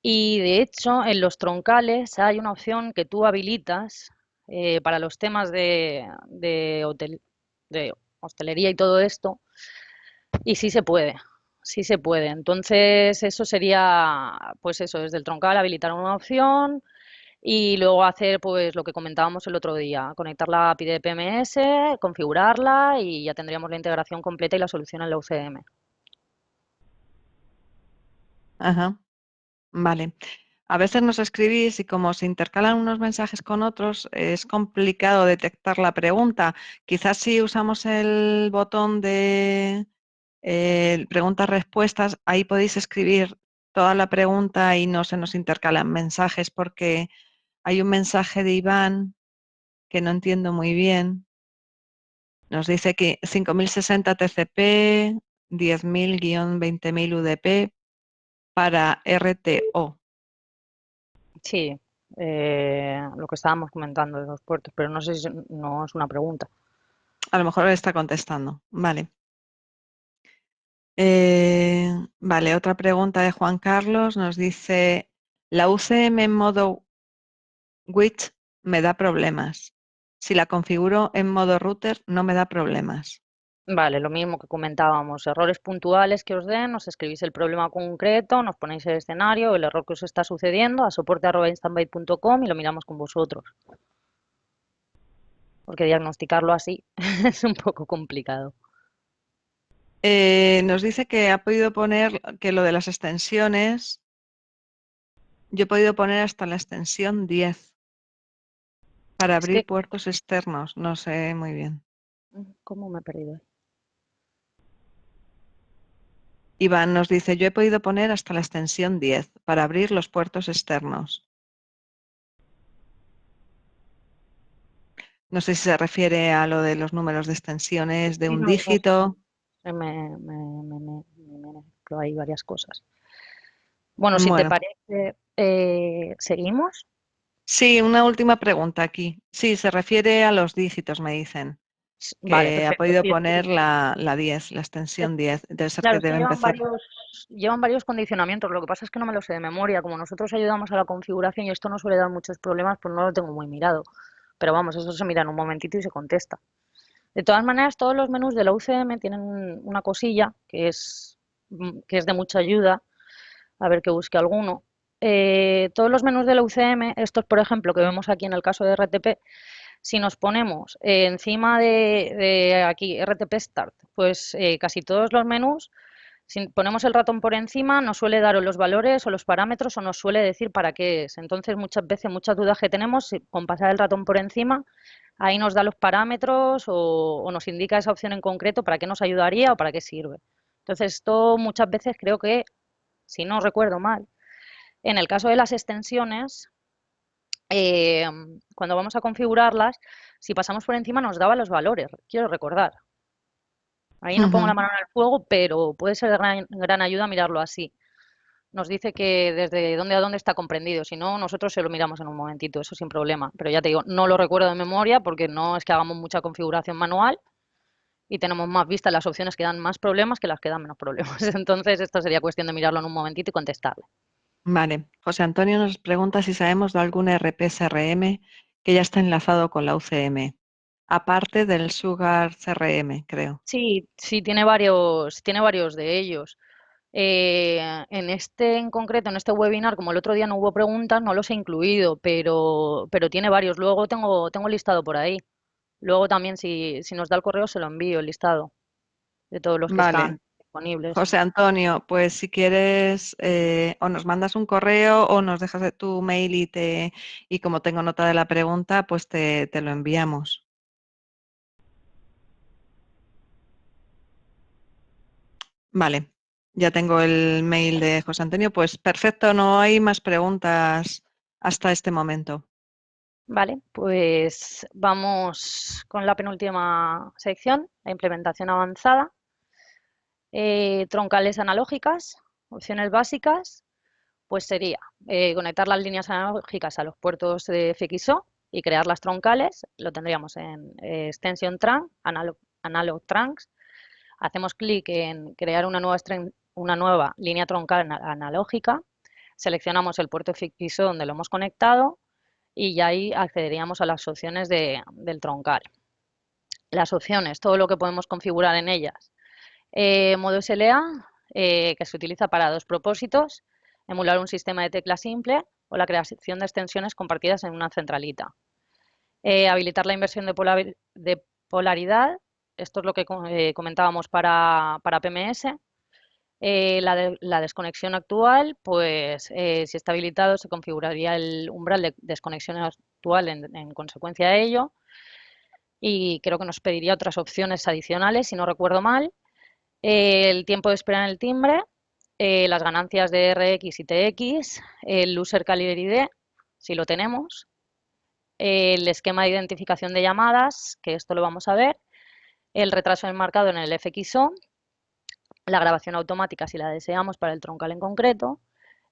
Speaker 2: y de hecho en los troncales hay una opción que tú habilitas para los temas de hostelería y todo esto y sí se puede, sí se puede. Entonces eso sería, pues eso, desde el troncal habilitar una opción y luego hacer pues lo que comentábamos el otro día, conectar la API de PMS, configurarla y ya tendríamos la integración completa y la solución en la UCM.
Speaker 1: Ajá, vale. A veces nos escribís y como se intercalan unos mensajes con otros, es complicado detectar la pregunta. Quizás si usamos el botón de preguntas-respuestas, ahí podéis escribir toda la pregunta y no se nos intercalan mensajes porque hay un mensaje de Iván que no entiendo muy bien. Nos dice que 5060 TCP, 10.000-20.000 UDP para RTO.
Speaker 2: Sí, lo que estábamos comentando de los puertos, pero no sé si no es una pregunta.
Speaker 1: A lo mejor está contestando. Vale. Vale, otra pregunta de Juan Carlos. Nos dice, la UCM en modo WIT me da problemas. Si la configuro en modo router, no me da problemas.
Speaker 2: Vale, lo mismo que comentábamos, errores puntuales que os den, nos escribís el problema concreto, nos ponéis el escenario, el error que os está sucediendo a soporte@instantbyte.com y lo miramos con vosotros, porque diagnosticarlo así es un poco complicado.
Speaker 1: Nos dice que ha podido poner que lo de las extensiones, yo he podido poner hasta la extensión 10 para
Speaker 2: Es que,
Speaker 1: abrir puertos externos. No sé muy bien.
Speaker 2: ¿cómo me he perdido?
Speaker 1: Iván nos dice, yo he podido poner hasta la extensión 10 para abrir los puertos externos. No sé si se refiere a lo de los números de extensiones de
Speaker 2: Sí,
Speaker 1: un
Speaker 2: no, no,
Speaker 1: dígito.
Speaker 2: me mezclo ahí varias cosas. Bueno, si te
Speaker 1: Bueno,
Speaker 2: parece, ¿seguimos?
Speaker 1: sí, una última pregunta aquí. Sí, se refiere a los dígitos, me dicen,
Speaker 2: Vale,
Speaker 1: que ha
Speaker 2: perfecto.
Speaker 1: podido
Speaker 2: Sí,
Speaker 1: poner la 10, la
Speaker 2: es-
Speaker 1: extensión 10. Debe ser
Speaker 2: claro,
Speaker 1: que
Speaker 2: es que
Speaker 1: debe empezar.
Speaker 2: llevan varios condicionamientos. Lo que pasa es que no me lo sé de memoria. Como nosotros ayudamos a la configuración y esto no suele dar muchos problemas, pues no lo tengo muy mirado. Pero vamos, eso se mira en un momentito y se contesta. De todas maneras, todos los menús de la UCM tienen una cosilla que es de mucha ayuda. A ver que busque alguno. Todos los menús de la UCM, estos por ejemplo que vemos aquí en el caso de RTP, si nos ponemos encima de aquí RTP Start, pues casi todos los menús, si ponemos el ratón por encima, nos suele dar o los valores o los parámetros o nos suele decir para qué es. Entonces, muchas veces, muchas dudas que tenemos, con pasar el ratón por encima, ahí nos da los parámetros o nos indica esa opción en concreto para qué nos ayudaría o para qué sirve. Entonces, esto muchas veces creo que, si no recuerdo mal, en el caso de las extensiones, eh, cuando vamos a configurarlas, si pasamos por encima nos daba los valores, quiero recordar. Ahí no pongo la
Speaker 1: Ujú.
Speaker 2: mano en el fuego, pero puede ser de gran ayuda mirarlo así. Nos dice que desde dónde a dónde está comprendido, si no, nosotros se lo miramos en un momentito, eso sin problema. Pero ya te digo, no lo recuerdo de memoria porque no es que hagamos mucha configuración manual y tenemos más vistas las opciones que dan más problemas que las que dan menos problemas. Entonces, esto sería cuestión de mirarlo en un momentito y contestarle.
Speaker 1: Vale. José Antonio nos pregunta si sabemos de algún RP CRM que ya está enlazado con la UCM, aparte del Sugar CRM, creo.
Speaker 2: Sí, sí, tiene varios de ellos. En este en concreto, en este webinar, como el otro día no hubo preguntas, no los he incluido, pero tiene varios. Luego tengo el listado por ahí. Luego también, si nos da el correo, se lo envío el listado de todos los que
Speaker 1: Vale.
Speaker 2: están disponibles.
Speaker 1: José Antonio, pues si quieres, o nos mandas un correo o nos dejas tu mail y como tengo nota de la pregunta, pues te lo enviamos. Vale, ya tengo el mail de José Antonio, pues perfecto, no hay más preguntas hasta este momento.
Speaker 2: Vale, pues vamos con la penúltima sección, la implementación avanzada. Troncales analógicas, opciones básicas. Pues sería conectar las líneas analógicas a los puertos de FXO y crear las troncales. Lo tendríamos en Extension Trunk, Analog Trunks. Hacemos clic en crear una nueva línea troncal analógica. Seleccionamos el puerto FXO donde lo hemos conectado y ya ahí accederíamos a las opciones del troncal. Las opciones, todo lo que podemos configurar en ellas. Modo SLA, que se utiliza para dos propósitos, emular un sistema de tecla simple o la creación de extensiones compartidas en una centralita. Habilitar la inversión de polaridad, esto es lo que comentábamos para PMS. La desconexión actual, pues si está habilitado se configuraría el umbral de desconexión actual en consecuencia de ello y creo que nos pediría otras opciones adicionales, si no recuerdo mal. El tiempo de espera en el timbre, las ganancias de RX y TX, el User Caliber ID, si lo tenemos, el esquema de identificación de llamadas, que esto lo vamos a ver, el retraso enmarcado en el FXO, la grabación automática si la deseamos para el troncal en concreto,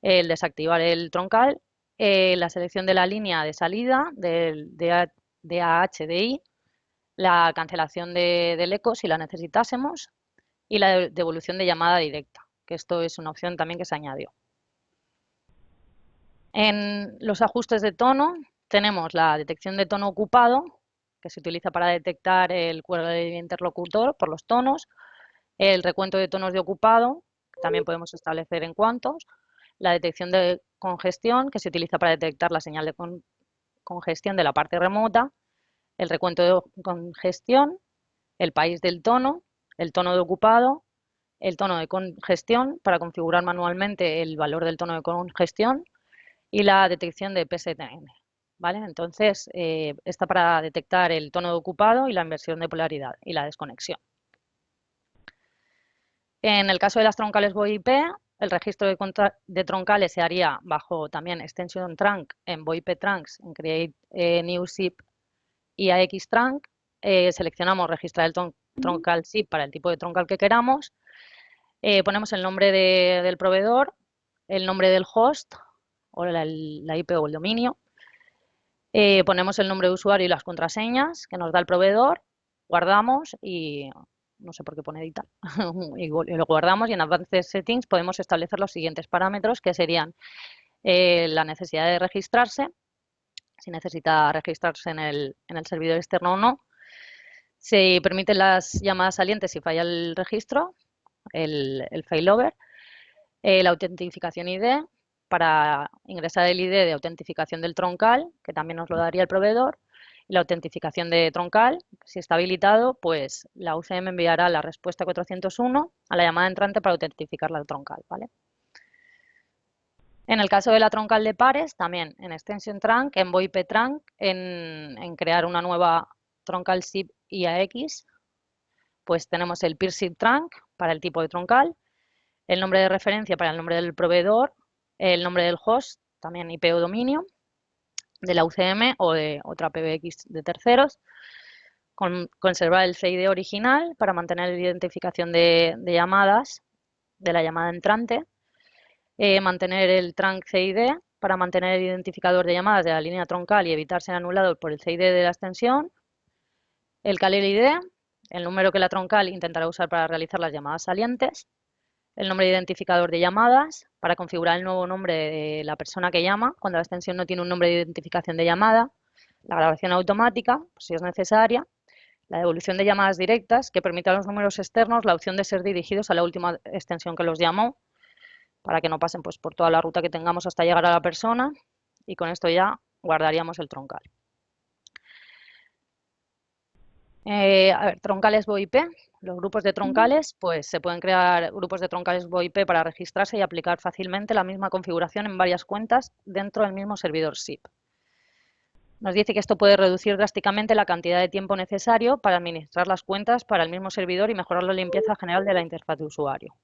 Speaker 2: el desactivar el troncal, la selección de la línea de salida del DAHDI, la cancelación del eco si la necesitásemos y la devolución de llamada directa, que esto es una opción también que se añadió. En los ajustes de tono tenemos la detección de tono ocupado, que se utiliza para detectar el cuelgue del interlocutor por los tonos, el recuento de tonos de ocupado, que también podemos establecer en cuantos, la detección de congestión, que se utiliza para detectar la señal de congestión de la parte remota, el recuento de congestión, el país del tono, el tono de ocupado, el tono de congestión para configurar manualmente el valor del tono de congestión y la detección de PSTN. ¿Vale? Entonces, está para detectar el tono de ocupado y la inversión de polaridad y la desconexión. En el caso de las troncales VoIP, el registro de troncales se haría bajo también Extension Trunk en VoIP Trunks, en Create New SIP y AX trunk, seleccionamos registrar el troncal SIP para el tipo de troncal que queramos, ponemos el nombre del proveedor, el nombre del host o la IP o el dominio, ponemos el nombre de usuario y las contraseñas que nos da el proveedor, guardamos y no sé por qué pone editar, y lo guardamos y en Advanced Settings podemos establecer los siguientes parámetros que serían la necesidad de registrarse, si necesita registrarse en el servidor externo o no, se permiten las llamadas salientes si falla el registro, el failover, la autentificación ID para ingresar el ID de autentificación del troncal, que también nos lo daría el proveedor, y la autentificación de troncal, si está habilitado, pues la UCM enviará la respuesta 401 a la llamada entrante para autentificarla al troncal, ¿vale? En el caso de la troncal de pares, también en Extension Trunk, en VoIP Trunk, en crear una nueva troncal SIP IAX, pues tenemos el Peer SIP Trunk para el tipo de troncal, el nombre de referencia para el nombre del proveedor, el nombre del host, también IP o dominio, de la UCM o de otra PBX de terceros, conservar el CID original para mantener la identificación de llamadas, de la llamada entrante, mantener el trunk CID para mantener el identificador de llamadas de la línea troncal y evitar ser anulado por el CID de la extensión, el caller ID, el número que la troncal intentará usar para realizar las llamadas salientes, el nombre de identificador de llamadas para configurar el nuevo nombre de la persona que llama cuando la extensión no tiene un nombre de identificación de llamada, la grabación automática, pues, si es necesaria, la devolución de llamadas directas que permite a los números externos la opción de ser dirigidos a la última extensión que los llamó para que no pasen pues, por toda la ruta que tengamos hasta llegar a la persona y con esto ya guardaríamos el troncal. A ver, troncales VoIP. Los grupos de troncales, pues se pueden crear grupos de troncales VoIP para registrarse y aplicar fácilmente la misma configuración en varias cuentas dentro del mismo servidor SIP. Nos dice que esto puede reducir drásticamente la cantidad de tiempo necesario para administrar las cuentas para el mismo servidor y mejorar la limpieza general de la interfaz de usuario.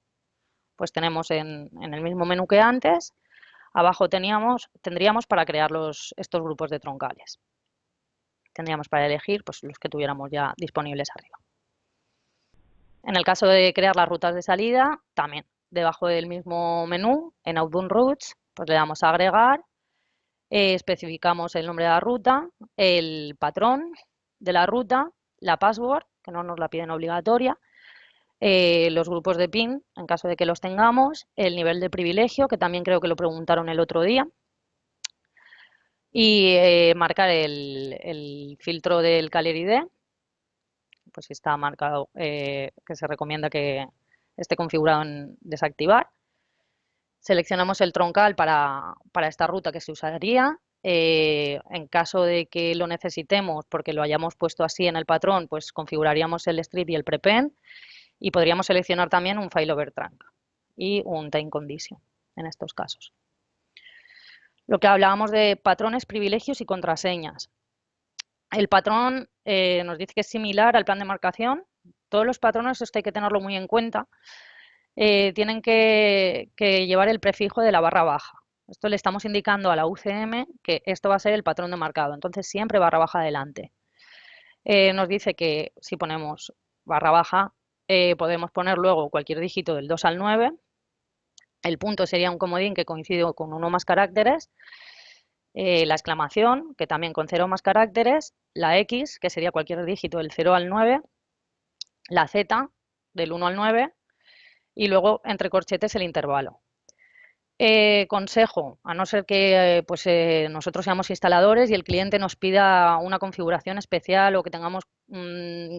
Speaker 2: Pues tenemos en el mismo menú que antes, abajo tendríamos para crear estos grupos de troncales. Tendríamos para elegir pues, los que tuviéramos ya disponibles arriba. En el caso de crear las rutas de salida, también debajo del mismo menú, en Outbound Routes, pues le damos a agregar, especificamos el nombre de la ruta, el patrón de la ruta, la password, que no nos la piden obligatoria, los grupos de PIN, en caso de que los tengamos, el nivel de privilegio, que también creo que lo preguntaron el otro día, y marcar el filtro del Caller ID, pues si está marcado, que se recomienda que esté configurado en desactivar. Seleccionamos el troncal para esta ruta que se usaría. En caso de que lo necesitemos, porque lo hayamos puesto así en el patrón, pues configuraríamos el strip y el prepend y podríamos seleccionar también un failover trunk y un time condition en estos casos. Lo que hablábamos de patrones, privilegios y contraseñas. El patrón nos dice que es similar al plan de marcación. Todos los patrones, esto hay que tenerlo muy en cuenta, tienen que llevar el prefijo de la barra baja. Esto le estamos indicando a la UCM que esto va a ser el patrón de marcado, entonces siempre barra baja adelante. Nos dice que si ponemos barra baja, podemos poner luego cualquier dígito del 2 al 9. El punto sería un comodín que coincide con uno más caracteres. La exclamación, que también con 0 más caracteres. La X, que sería cualquier dígito del 0 al 9. La Z, del 1 al 9. Y luego entre corchetes el intervalo. Consejo, a no ser que nosotros seamos instaladores y el cliente nos pida una configuración especial o que tengamos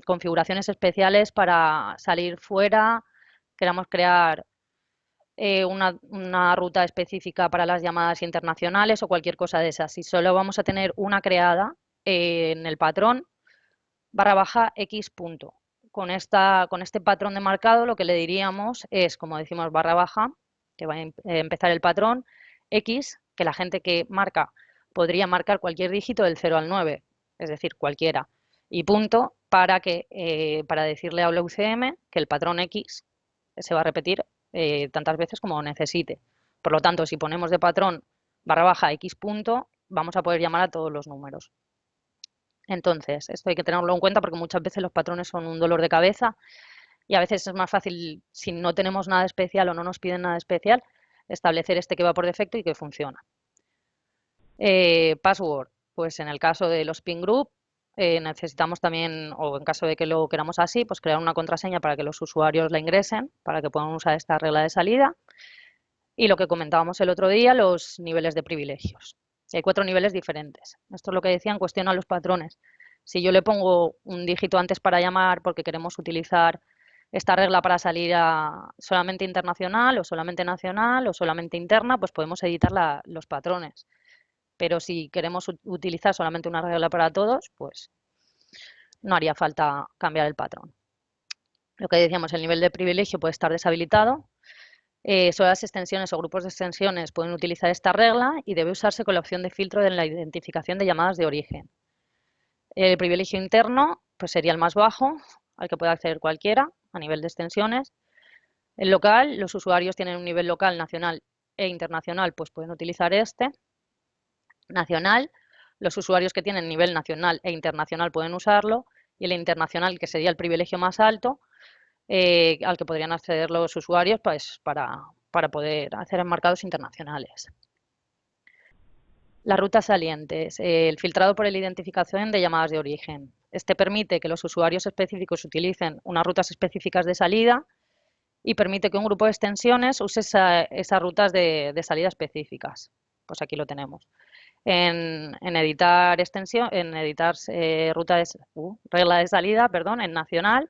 Speaker 2: configuraciones especiales para salir fuera, queramos crear una ruta específica para las llamadas internacionales o cualquier cosa de esas. Si solo vamos a tener una creada en el patrón, barra baja X punto. Con este patrón de marcado lo que le diríamos es, como decimos, barra baja, que va a empezar el patrón, X, que la gente que marca podría marcar cualquier dígito del 0 al 9, es decir, cualquiera, y punto para decirle a la UCM que el patrón X se va a repetir tantas veces como necesite. Por lo tanto, si ponemos de patrón barra baja X punto, vamos a poder llamar a todos los números. Entonces, esto hay que tenerlo en cuenta porque muchas veces los patrones son un dolor de cabeza y a veces es más fácil, si no tenemos nada especial o no nos piden nada especial, establecer este que va por defecto y que funciona. Password, pues en el caso de los pin group, necesitamos también, o en caso de que lo queramos así, pues crear una contraseña para que los usuarios la ingresen, para que puedan usar esta regla de salida. Y lo que comentábamos el otro día, los niveles de privilegios. Hay 4 niveles diferentes. Esto es lo que decía en cuestión a los patrones. Si yo le pongo un dígito antes para llamar porque queremos utilizar esta regla para salir a solamente internacional o solamente nacional o solamente interna, pues podemos editar los patrones. Pero si queremos utilizar solamente una regla para todos, pues no haría falta cambiar el patrón. Lo que decíamos, el nivel de privilegio puede estar deshabilitado. Solo las extensiones o grupos de extensiones pueden utilizar esta regla y debe usarse con la opción de filtro de la identificación de llamadas de origen. El privilegio interno pues sería el más bajo, al que puede acceder cualquiera a nivel de extensiones. El local, los usuarios tienen un nivel local, nacional e internacional, pues pueden utilizar este. Nacional, los usuarios que tienen nivel nacional e internacional pueden usarlo, y el internacional, que sería el privilegio más alto, al que podrían acceder los usuarios pues, para poder hacer enmarcados internacionales. Las rutas salientes, el filtrado por la identificación de llamadas de origen. Este permite que los usuarios específicos utilicen unas rutas específicas de salida y permite que un grupo de extensiones use esas rutas de salida específicas. Pues aquí lo tenemos. En editar extensión, en editar regla de salida, perdón, en nacional,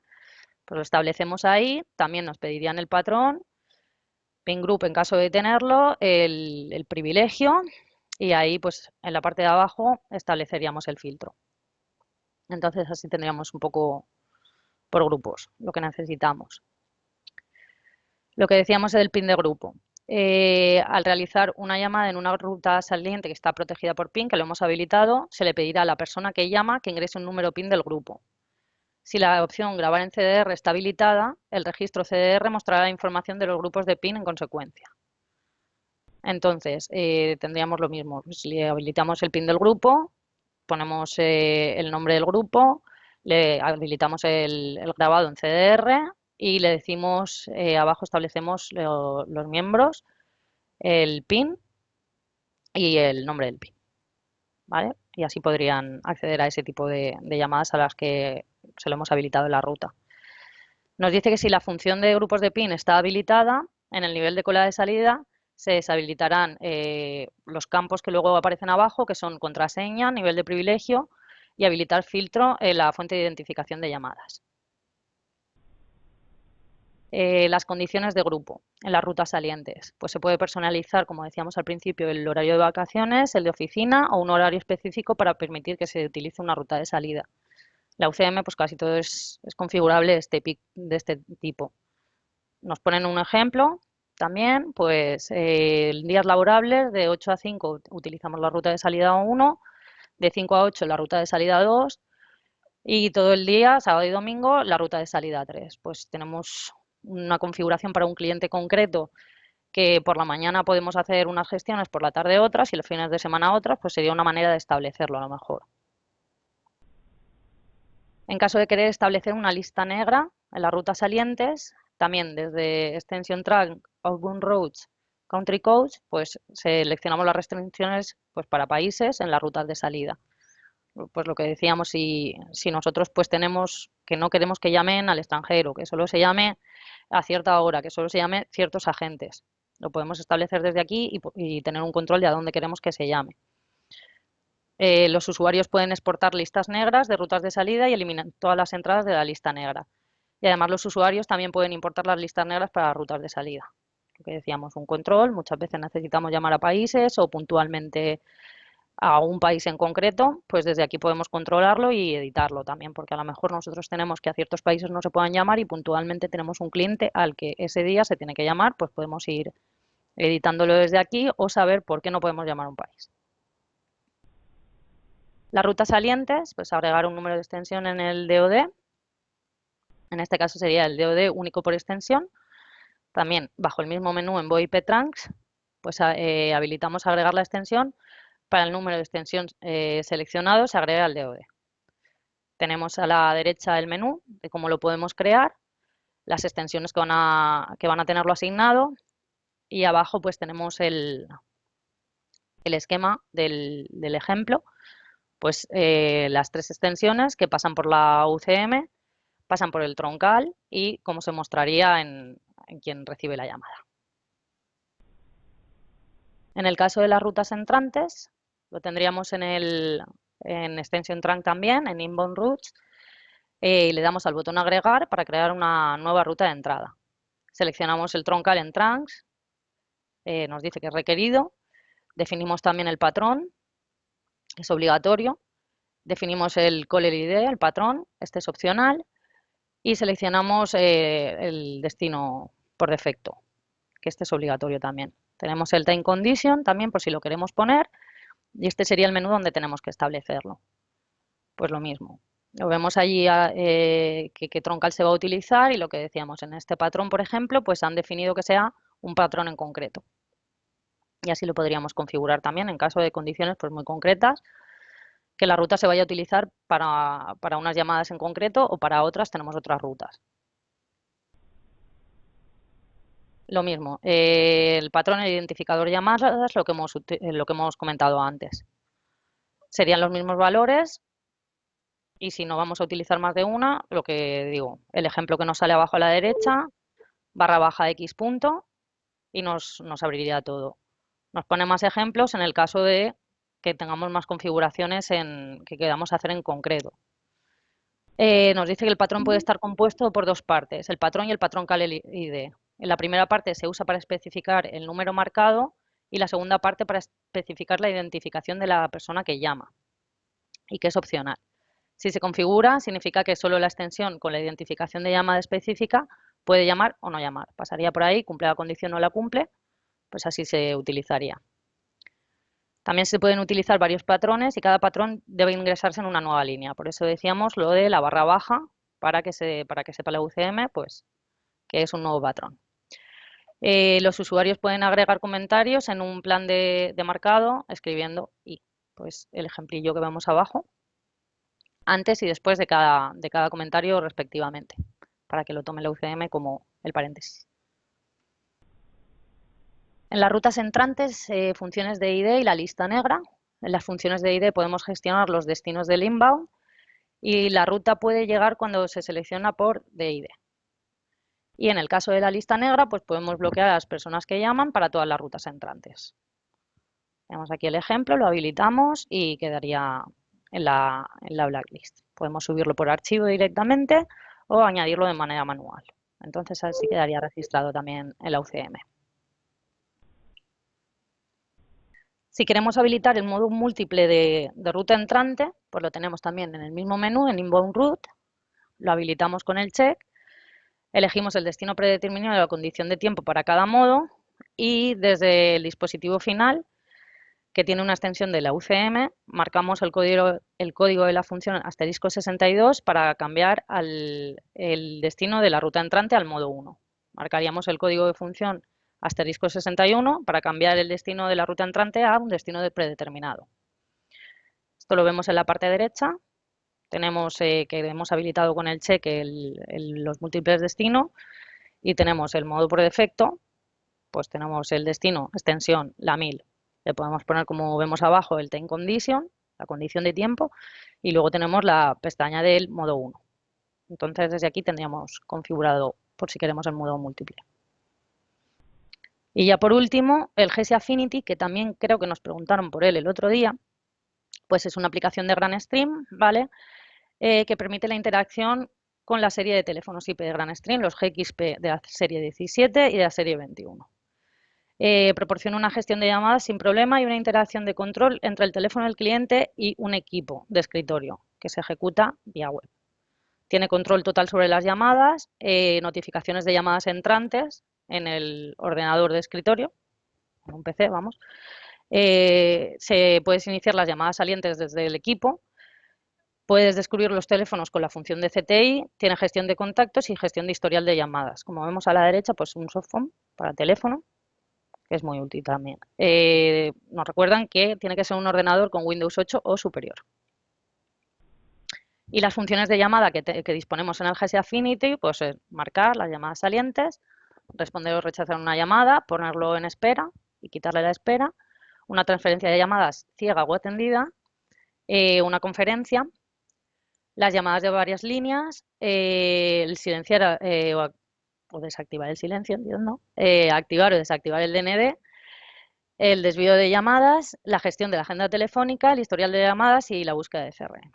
Speaker 2: pues lo establecemos ahí. También nos pedirían el patrón, pin group en caso de tenerlo, el privilegio, y ahí pues en la parte de abajo estableceríamos el filtro. Entonces así tendríamos un poco por grupos lo que necesitamos. Lo que decíamos del pin de grupo. Al realizar una llamada en una ruta saliente que está protegida por PIN, que lo hemos habilitado, se le pedirá a la persona que llama que ingrese un número PIN del grupo. Si la opción grabar en CDR está habilitada, el registro CDR mostrará la información de los grupos de PIN en consecuencia. Entonces, tendríamos lo mismo. Si habilitamos el PIN del grupo, ponemos el nombre del grupo, le habilitamos el grabado en CDR y le decimos, abajo establecemos los miembros, el PIN y el nombre del PIN, ¿vale? Y así podrían acceder a ese tipo de llamadas a las que se lo hemos habilitado en la ruta. Nos dice que si la función de grupos de PIN está habilitada, en el nivel de cola de salida se deshabilitarán los campos que luego aparecen abajo, que son contraseña, nivel de privilegio y habilitar filtro en la fuente de identificación de llamadas. Las condiciones de grupo en las rutas salientes. Pues se puede personalizar, como decíamos al principio, el horario de vacaciones, el de oficina o un horario específico para permitir que se utilice una ruta de salida. La UCM, pues casi todo es configurable de este tipo. Nos ponen un ejemplo también, pues días laborables de 8 a 5 utilizamos la ruta de salida 1, de 5 a 8 la ruta de salida 2 y todo el día, sábado y domingo, la ruta de salida 3. Pues tenemos una configuración para un cliente concreto que por la mañana podemos hacer unas gestiones, por la tarde otras y los fines de semana otras, pues sería una manera de establecerlo a lo mejor. En caso de querer establecer una lista negra en las rutas salientes, también desde Extension Track, Outbound Routes, Country Codes, pues seleccionamos las restricciones pues, para países en las rutas de salida. Pues lo que decíamos, si nosotros pues tenemos que no queremos que llamen al extranjero, que solo se llame a cierta hora, que solo se llame ciertos agentes. Lo podemos establecer desde aquí y tener un control de a dónde queremos que se llame. Los usuarios pueden exportar listas negras de rutas de salida y eliminar todas las entradas de la lista negra. Y además los usuarios también pueden importar las listas negras para rutas de salida. Lo que decíamos, un control, muchas veces necesitamos llamar a países o puntualmente a un país en concreto, pues desde aquí podemos controlarlo y editarlo también, porque a lo mejor nosotros tenemos que a ciertos países no se puedan llamar y puntualmente tenemos un cliente al que ese día se tiene que llamar, pues podemos ir editándolo desde aquí o saber por qué no podemos llamar a un país. Las rutas salientes, pues agregar un número de extensión en el DoD. En este caso sería el DoD único por extensión. También bajo el mismo menú en VoIP Trunks, pues habilitamos agregar la extensión. Para el número de extensión seleccionado se agrega el DoD. Tenemos a la derecha el menú de cómo lo podemos crear, las extensiones que van a tenerlo asignado, y abajo pues tenemos el esquema del ejemplo, pues las 3 extensiones que pasan por la UCM, pasan por el troncal y cómo se mostraría en quien recibe la llamada. En el caso de las rutas entrantes, lo tendríamos en Extension Trunk también, en Inbound Routes, y le damos al botón agregar para crear una nueva ruta de entrada. Seleccionamos el troncal en Trunks, nos dice que es requerido, definimos también el patrón, que es obligatorio, definimos el caller ID, el patrón, este es opcional, y seleccionamos el destino por defecto, que este es obligatorio también. Tenemos el time condition también por si lo queremos poner, y este sería el menú donde tenemos que establecerlo. Pues lo mismo. Lo vemos allí qué troncal se va a utilizar y lo que decíamos en este patrón, por ejemplo, pues han definido que sea un patrón en concreto. Y así lo podríamos configurar también en caso de condiciones pues muy concretas, que la ruta se vaya a utilizar para unas llamadas en concreto o para otras tenemos otras rutas. Lo mismo, el patrón, el identificador de llamadas, lo que hemos comentado antes. Serían los mismos valores y si no vamos a utilizar más de una, lo que digo, el ejemplo que nos sale abajo a la derecha, /x punto y nos abriría todo. Nos pone más ejemplos en el caso de que tengamos más configuraciones que queramos hacer en concreto. Nos dice que el patrón puede estar compuesto por 2 partes, el patrón y el patrón caller ID. En la primera parte se usa para especificar el número marcado y la segunda parte para especificar la identificación de la persona que llama y que es opcional. Si se configura, significa que solo la extensión con la identificación de llamada específica puede llamar o no llamar. Pasaría por ahí, cumple la condición o no la cumple, pues así se utilizaría. También se pueden utilizar varios patrones y cada patrón debe ingresarse en una nueva línea. Por eso decíamos lo de la barra baja para que sepa la UCM pues, que es un nuevo patrón. Los usuarios pueden agregar comentarios en un plan de marcado escribiendo y pues el ejemplillo que vemos abajo antes y después de cada comentario respectivamente, para que lo tome la UCM como el paréntesis. En las rutas entrantes, funciones de ID y la lista negra. En las funciones de ID podemos gestionar los destinos del inbound y la ruta puede llegar cuando se selecciona por DID. Y en el caso de la lista negra, pues podemos bloquear a las personas que llaman para todas las rutas entrantes. Tenemos aquí el ejemplo, lo habilitamos y quedaría en la blacklist. Podemos subirlo por archivo directamente o añadirlo de manera manual. Entonces así quedaría registrado también en la UCM. Si queremos habilitar el modo múltiple de ruta entrante, pues lo tenemos también en el mismo menú, en Inbound Route, lo habilitamos con el check, elegimos el destino predeterminado y la condición de tiempo para cada modo y desde el dispositivo final, que tiene una extensión de la UCM, marcamos el código de la función *62 para cambiar el destino de la ruta entrante al modo 1. Marcaríamos el código de función *61 para cambiar el destino de la ruta entrante a un destino predeterminado. Esto lo vemos en la parte derecha. Tenemos que hemos habilitado con el check los múltiples destinos y tenemos el modo por defecto, pues tenemos el destino, extensión, la 1000. Le podemos poner, como vemos abajo, el time condition, la condición de tiempo, y luego tenemos la pestaña del modo 1. Entonces, desde aquí tendríamos configurado por si queremos el modo múltiple. Y ya por último, el GS Affinity, que también creo que nos preguntaron por él el otro día, pues es una aplicación de GrandStream, ¿vale? Que permite la interacción con la serie de teléfonos IP de GrandStream, los GXP de la serie 17 y de la serie 21. Proporciona una gestión de llamadas sin problema y una interacción de control entre el teléfono del cliente y un equipo de escritorio que se ejecuta vía web. Tiene control total sobre las llamadas, notificaciones de llamadas entrantes en el ordenador de escritorio, en un PC, vamos. Se puedes iniciar las llamadas salientes desde el equipo. Puedes descubrir los teléfonos con la función de CTI, tiene gestión de contactos y gestión de historial de llamadas. Como vemos a la derecha, pues un softphone para teléfono, que es muy útil también. Nos recuerdan que tiene que ser un ordenador con Windows 8 o superior. Y las funciones de llamada que disponemos en el GS Affinity, pues es marcar las llamadas salientes, responder o rechazar una llamada, ponerlo en espera y quitarle la espera, una transferencia de llamadas ciega o atendida, una conferencia, las llamadas de varias líneas, el silenciar o desactivar el silencio, entiendo, activar o desactivar el DND, el desvío de llamadas, la gestión de la agenda telefónica, el historial de llamadas y la búsqueda de CRM.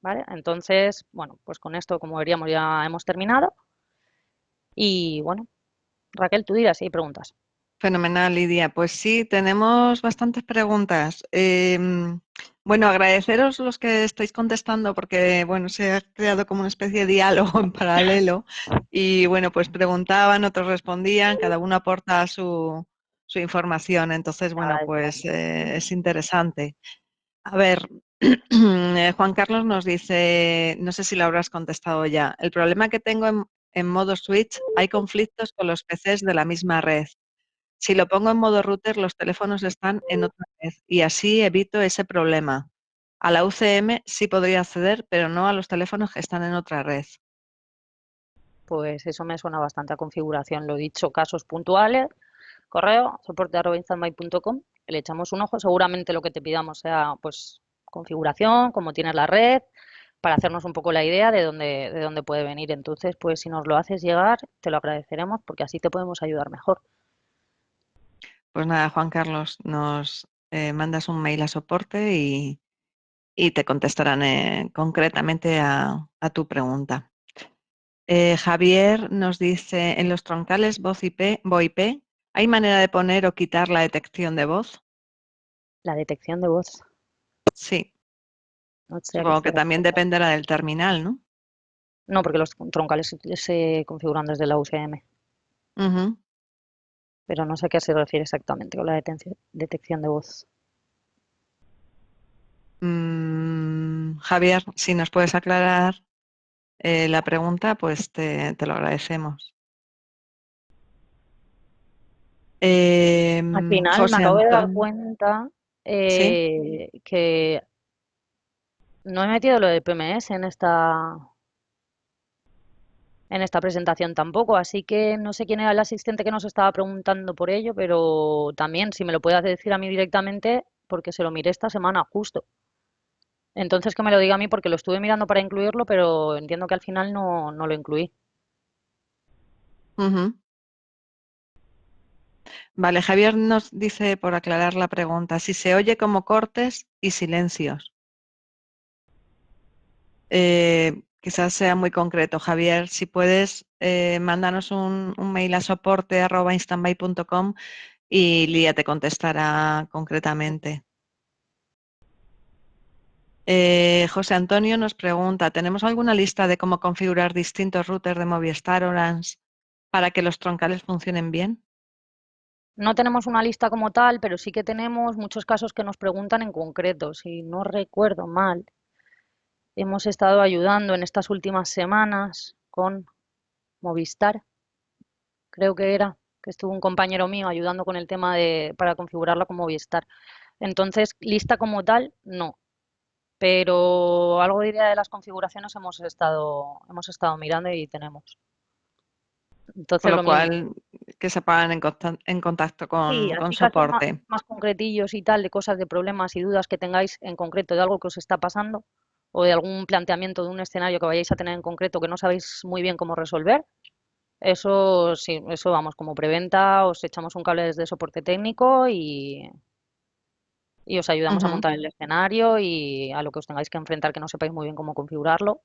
Speaker 2: ¿Vale? Entonces, bueno, pues con esto, como veríamos, ya hemos terminado. Y bueno, Raquel, tú dirás si hay preguntas.
Speaker 1: Fenomenal, Lidia. Pues sí, tenemos bastantes preguntas. Bueno, agradeceros los que estáis contestando porque, bueno, se ha creado como una especie de diálogo en paralelo y, bueno, pues preguntaban, otros respondían, cada uno aporta su información. Entonces,
Speaker 2: Te
Speaker 1: bueno,
Speaker 2: agradezco.
Speaker 1: pues es interesante. A ver, Juan Carlos nos dice, no sé si lo habrás contestado ya, el problema que tengo en modo switch, hay conflictos con los PCs de la misma red. Si lo pongo en modo router, los teléfonos están en otra red y así evito ese problema. A la UCM sí podría acceder, pero no a los teléfonos que están en otra red.
Speaker 2: Pues eso me suena bastante a configuración. Lo dicho, casos puntuales, correo, soporte@instantby.com, le echamos un ojo. Seguramente lo que te pidamos sea pues configuración, cómo tienes la red, para hacernos un poco la idea de dónde puede venir. Entonces, pues si nos lo haces llegar, te lo agradeceremos porque así te podemos ayudar mejor.
Speaker 1: Pues nada, Juan Carlos, nos mandas un mail a soporte y te contestarán concretamente a tu pregunta. Javier nos dice, en los troncales voz IP, VoIP, ¿hay manera de poner o quitar la detección de voz?
Speaker 2: La detección de voz,
Speaker 1: Sí,
Speaker 2: no sé a qué
Speaker 1: supongo
Speaker 2: se
Speaker 1: que también
Speaker 2: refiere.
Speaker 1: dependerá del terminal, ¿no?
Speaker 2: No, porque los troncales se configuran desde la UCM,
Speaker 1: Ujú.
Speaker 2: pero no sé a qué se refiere exactamente con la detección de voz.
Speaker 1: Javier, si nos puedes aclarar la pregunta, pues te lo agradecemos.
Speaker 2: Al final me
Speaker 1: José
Speaker 2: acabo de dar
Speaker 1: Antonio,
Speaker 2: cuenta
Speaker 1: ¿sí?
Speaker 2: que no he metido lo de PMS en esta presentación tampoco, así que no sé quién era el asistente que nos estaba preguntando por ello, pero también si me lo puedes decir a mí directamente, porque se lo miré esta semana justo. Entonces que me lo diga a mí porque lo estuve mirando para incluirlo, pero entiendo que al final no lo incluí.
Speaker 1: Ujú. Vale, Javier nos dice, por aclarar la pregunta, si se oye como cortes y silencios. Quizás sea muy concreto, Javier. Si puedes, mándanos un mail a soporte@instantby.com y Lía te contestará concretamente. José Antonio nos pregunta, ¿tenemos alguna lista de cómo configurar distintos routers de Movistar Orange para que los troncales funcionen bien?
Speaker 2: No tenemos una lista como tal, pero sí que tenemos muchos casos que nos preguntan en concreto. Si no recuerdo mal, hemos estado ayudando en estas últimas semanas con Movistar, creo que era, que estuvo un compañero mío ayudando con el tema para configurarla con Movistar. Entonces, lista como tal, no. Pero algo de idea de las configuraciones hemos estado mirando y tenemos.
Speaker 1: Con
Speaker 2: Entonces,
Speaker 1: lo
Speaker 2: lo mismo.
Speaker 1: cual, que se pongan en contacto
Speaker 2: Sí,
Speaker 1: con
Speaker 2: así casos
Speaker 1: soporte.
Speaker 2: más concretillos y tal, de cosas, de problemas y dudas que tengáis en concreto de algo que os está pasando o de algún planteamiento de un escenario que vayáis a tener en concreto que no sabéis muy bien cómo resolver. Eso sí, eso vamos, como preventa, os echamos un cable desde soporte técnico y os ayudamos a
Speaker 1: Ujú.
Speaker 2: montar el escenario y a lo que os tengáis que enfrentar que no sepáis muy bien cómo configurarlo.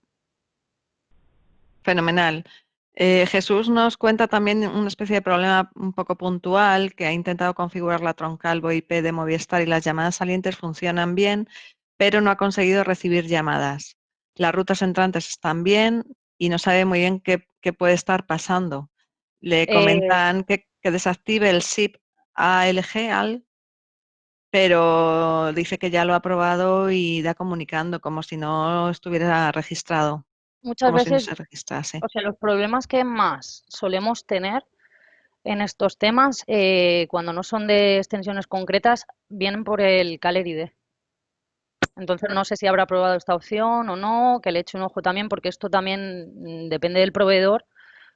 Speaker 1: Fenomenal. Jesús nos cuenta también una especie de problema un poco puntual, que ha intentado configurar la troncal VoIP de Movistar y las llamadas salientes funcionan bien, pero no ha conseguido recibir llamadas. Las rutas entrantes están bien y no sabe muy bien qué puede estar pasando. Le
Speaker 2: Eh,
Speaker 1: comentan que desactive el SIP ALG, pero dice que ya lo ha probado y da comunicando como si no estuviera registrado,
Speaker 2: Muchas
Speaker 1: como si no
Speaker 2: veces,
Speaker 1: se registrase.
Speaker 2: o sea, los problemas que más solemos tener en estos temas, cuando no son de extensiones concretas, vienen por el Caller ID. Entonces no sé si habrá probado esta opción o no, que le eche un ojo también, porque esto también depende del proveedor,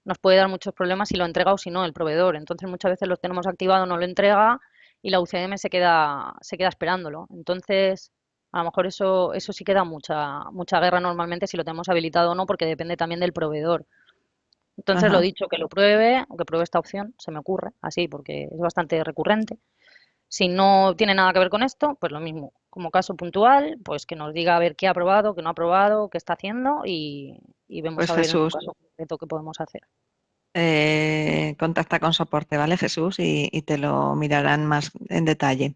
Speaker 2: nos puede dar muchos problemas si lo entrega o si no el proveedor. Entonces muchas veces lo tenemos activado, no lo entrega y la UCM se queda esperándolo. Entonces, a lo mejor eso sí que da mucha guerra normalmente si lo tenemos habilitado o no, porque depende también del proveedor. Entonces, lo
Speaker 1: Ajá.
Speaker 2: dicho, que lo pruebe, o que pruebe esta opción, se me ocurre, así, porque es bastante recurrente. Si no tiene nada que ver con esto, pues lo mismo. Como caso puntual, pues que nos diga a ver qué ha probado, qué no ha probado, qué está haciendo y vemos
Speaker 1: Pues
Speaker 2: a ver en su
Speaker 1: Jesús,
Speaker 2: caso concreto qué podemos hacer.
Speaker 1: contacta con soporte, ¿vale, Jesús? Y te lo mirarán más en detalle.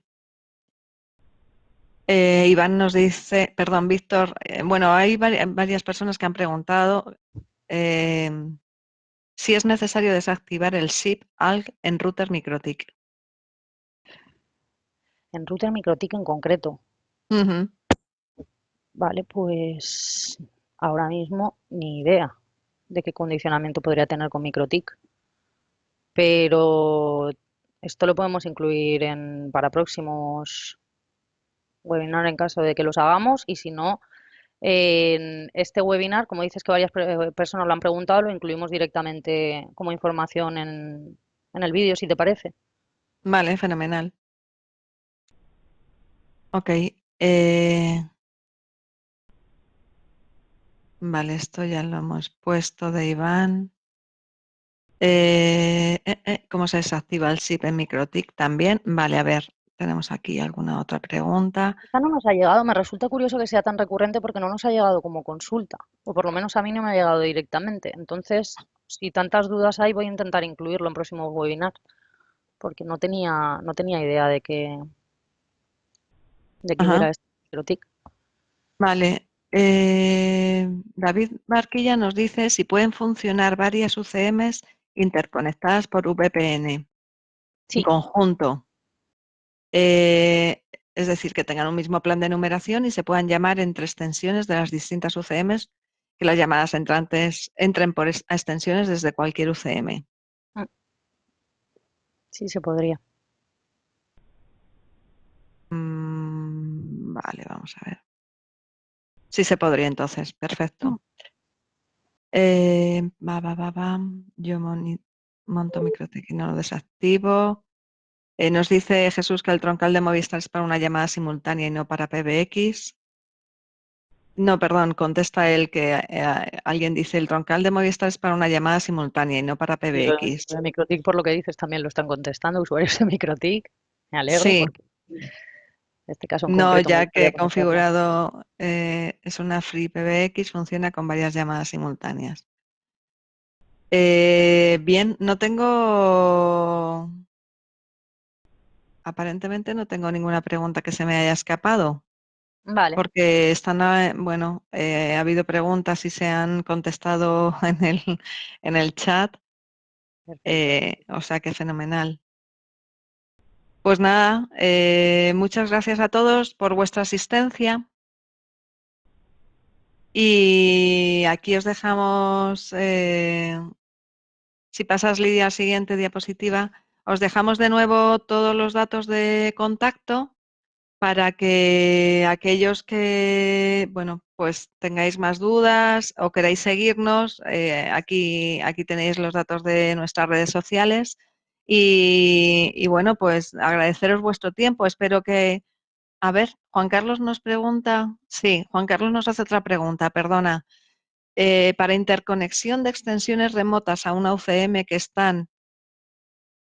Speaker 1: Iván nos dice, perdón, Víctor, bueno, hay varias personas que han preguntado eh, si es necesario desactivar el SIP ALG en router MikroTik.
Speaker 2: En router MikroTik en concreto,
Speaker 1: Ujú.
Speaker 2: vale, pues ahora mismo ni idea de qué condicionamiento podría tener con MikroTik, pero esto lo podemos incluir para próximos webinars en caso de que los hagamos y si no, en este webinar, como dices que varias personas lo han preguntado, lo incluimos directamente como información en el vídeo, si te parece.
Speaker 1: Vale, fenomenal. Ok. Vale, esto ya lo hemos puesto de Iván. ¿Cómo se desactiva el SIP en MikroTik también? Vale, a ver, tenemos aquí alguna otra pregunta.
Speaker 2: Esta no nos ha llegado, me resulta curioso que sea tan recurrente porque no nos ha llegado como consulta, o por lo menos a mí no me ha llegado directamente. Entonces, si tantas dudas hay, voy a intentar incluirlo en próximos webinars, porque no tenía idea de que
Speaker 1: Ajá.
Speaker 2: hubiera este TIC.
Speaker 1: Vale. David Barquilla nos dice si pueden funcionar varias UCMs interconectadas por VPN en
Speaker 2: Sí,
Speaker 1: conjunto. Es decir, que tengan un mismo plan de numeración y se puedan llamar entre extensiones de las distintas UCMs, que las llamadas entrantes entren por extensiones desde cualquier UCM.
Speaker 2: mm, sí se podría.
Speaker 1: Vale, vamos a ver. Sí se podría entonces,
Speaker 2: Mm.
Speaker 1: perfecto. Va. Yo monto MikroTik y no lo desactivo. Nos dice Jesús que el troncal de Movistar es para una llamada simultánea y no para PBX. No, perdón, contesta él que alguien dice el troncal de Movistar es para una llamada simultánea y no para
Speaker 2: Y lo
Speaker 1: PBX.
Speaker 2: de MikroTik, por lo que dices, también lo están contestando usuarios de MikroTik. Me alegro
Speaker 1: Sí,
Speaker 2: porque en este caso en
Speaker 1: no,
Speaker 2: concreto me
Speaker 1: ya que
Speaker 2: gustaría
Speaker 1: he
Speaker 2: conocerlo.
Speaker 1: configurado, es una Free PBX, funciona con varias llamadas simultáneas. Bien, no tengo, aparentemente no tengo ninguna pregunta que se me haya escapado,
Speaker 2: Vale,
Speaker 1: porque están, bueno, ha habido preguntas y se han contestado en el chat,
Speaker 2: perfecto.
Speaker 1: o sea que fenomenal. Pues nada, muchas gracias a todos por vuestra asistencia y aquí os dejamos, si pasas Lidia a la siguiente diapositiva, os dejamos de nuevo todos los datos de contacto para que aquellos que, bueno, pues tengáis más dudas o queráis seguirnos, aquí tenéis los datos de nuestras redes sociales y bueno, pues agradeceros vuestro tiempo. Espero que, a ver, Juan Carlos nos pregunta, sí, Juan Carlos nos hace otra pregunta, perdona. Para interconexión de extensiones remotas a una UCM que están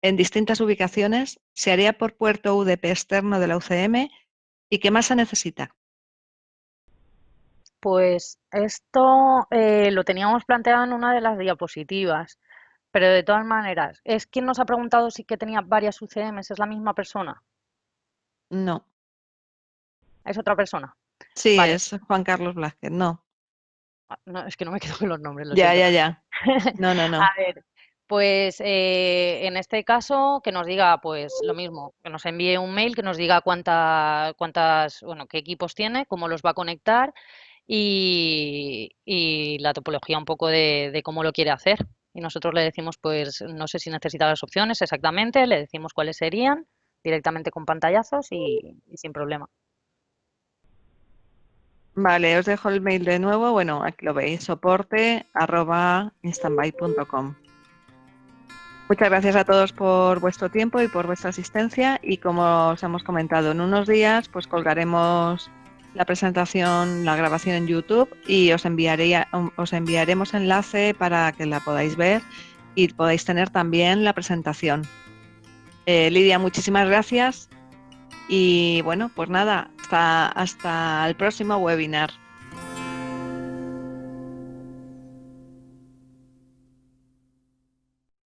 Speaker 1: en distintas ubicaciones, ¿se haría por puerto UDP externo de la UCM? ¿Y qué más se necesita?
Speaker 2: Pues esto lo teníamos planteado en una de las diapositivas, pero de todas maneras, ¿es quien nos ha preguntado si que tenía varias UCMs? ¿Es la misma persona?
Speaker 1: No.
Speaker 2: ¿Es otra persona?
Speaker 1: Sí,
Speaker 2: Vale.
Speaker 1: es Juan Carlos Blázquez. No.
Speaker 2: No, es que no me quedo con los nombres, lo
Speaker 1: Ya,
Speaker 2: siento.
Speaker 1: ya, ya. No, no, no.
Speaker 2: A ver, pues en este caso que nos diga pues lo mismo, que nos envíe un mail, que nos diga bueno, qué equipos tiene, cómo los va a conectar y la topología un poco de cómo lo quiere hacer. Y nosotros le decimos, pues no sé si necesita las opciones exactamente, le decimos cuáles serían directamente con pantallazos y sin problema.
Speaker 1: Vale, os dejo el mail de nuevo. Bueno, aquí lo veis, soporte@instanby.com. Muchas gracias a todos por vuestro tiempo y por vuestra asistencia. Y como os hemos comentado, en unos días pues colgaremos la presentación, la grabación en YouTube y os enviaremos enlace para que la podáis ver y podáis tener también la presentación. Lidia, muchísimas gracias y bueno, pues nada, hasta el próximo webinar.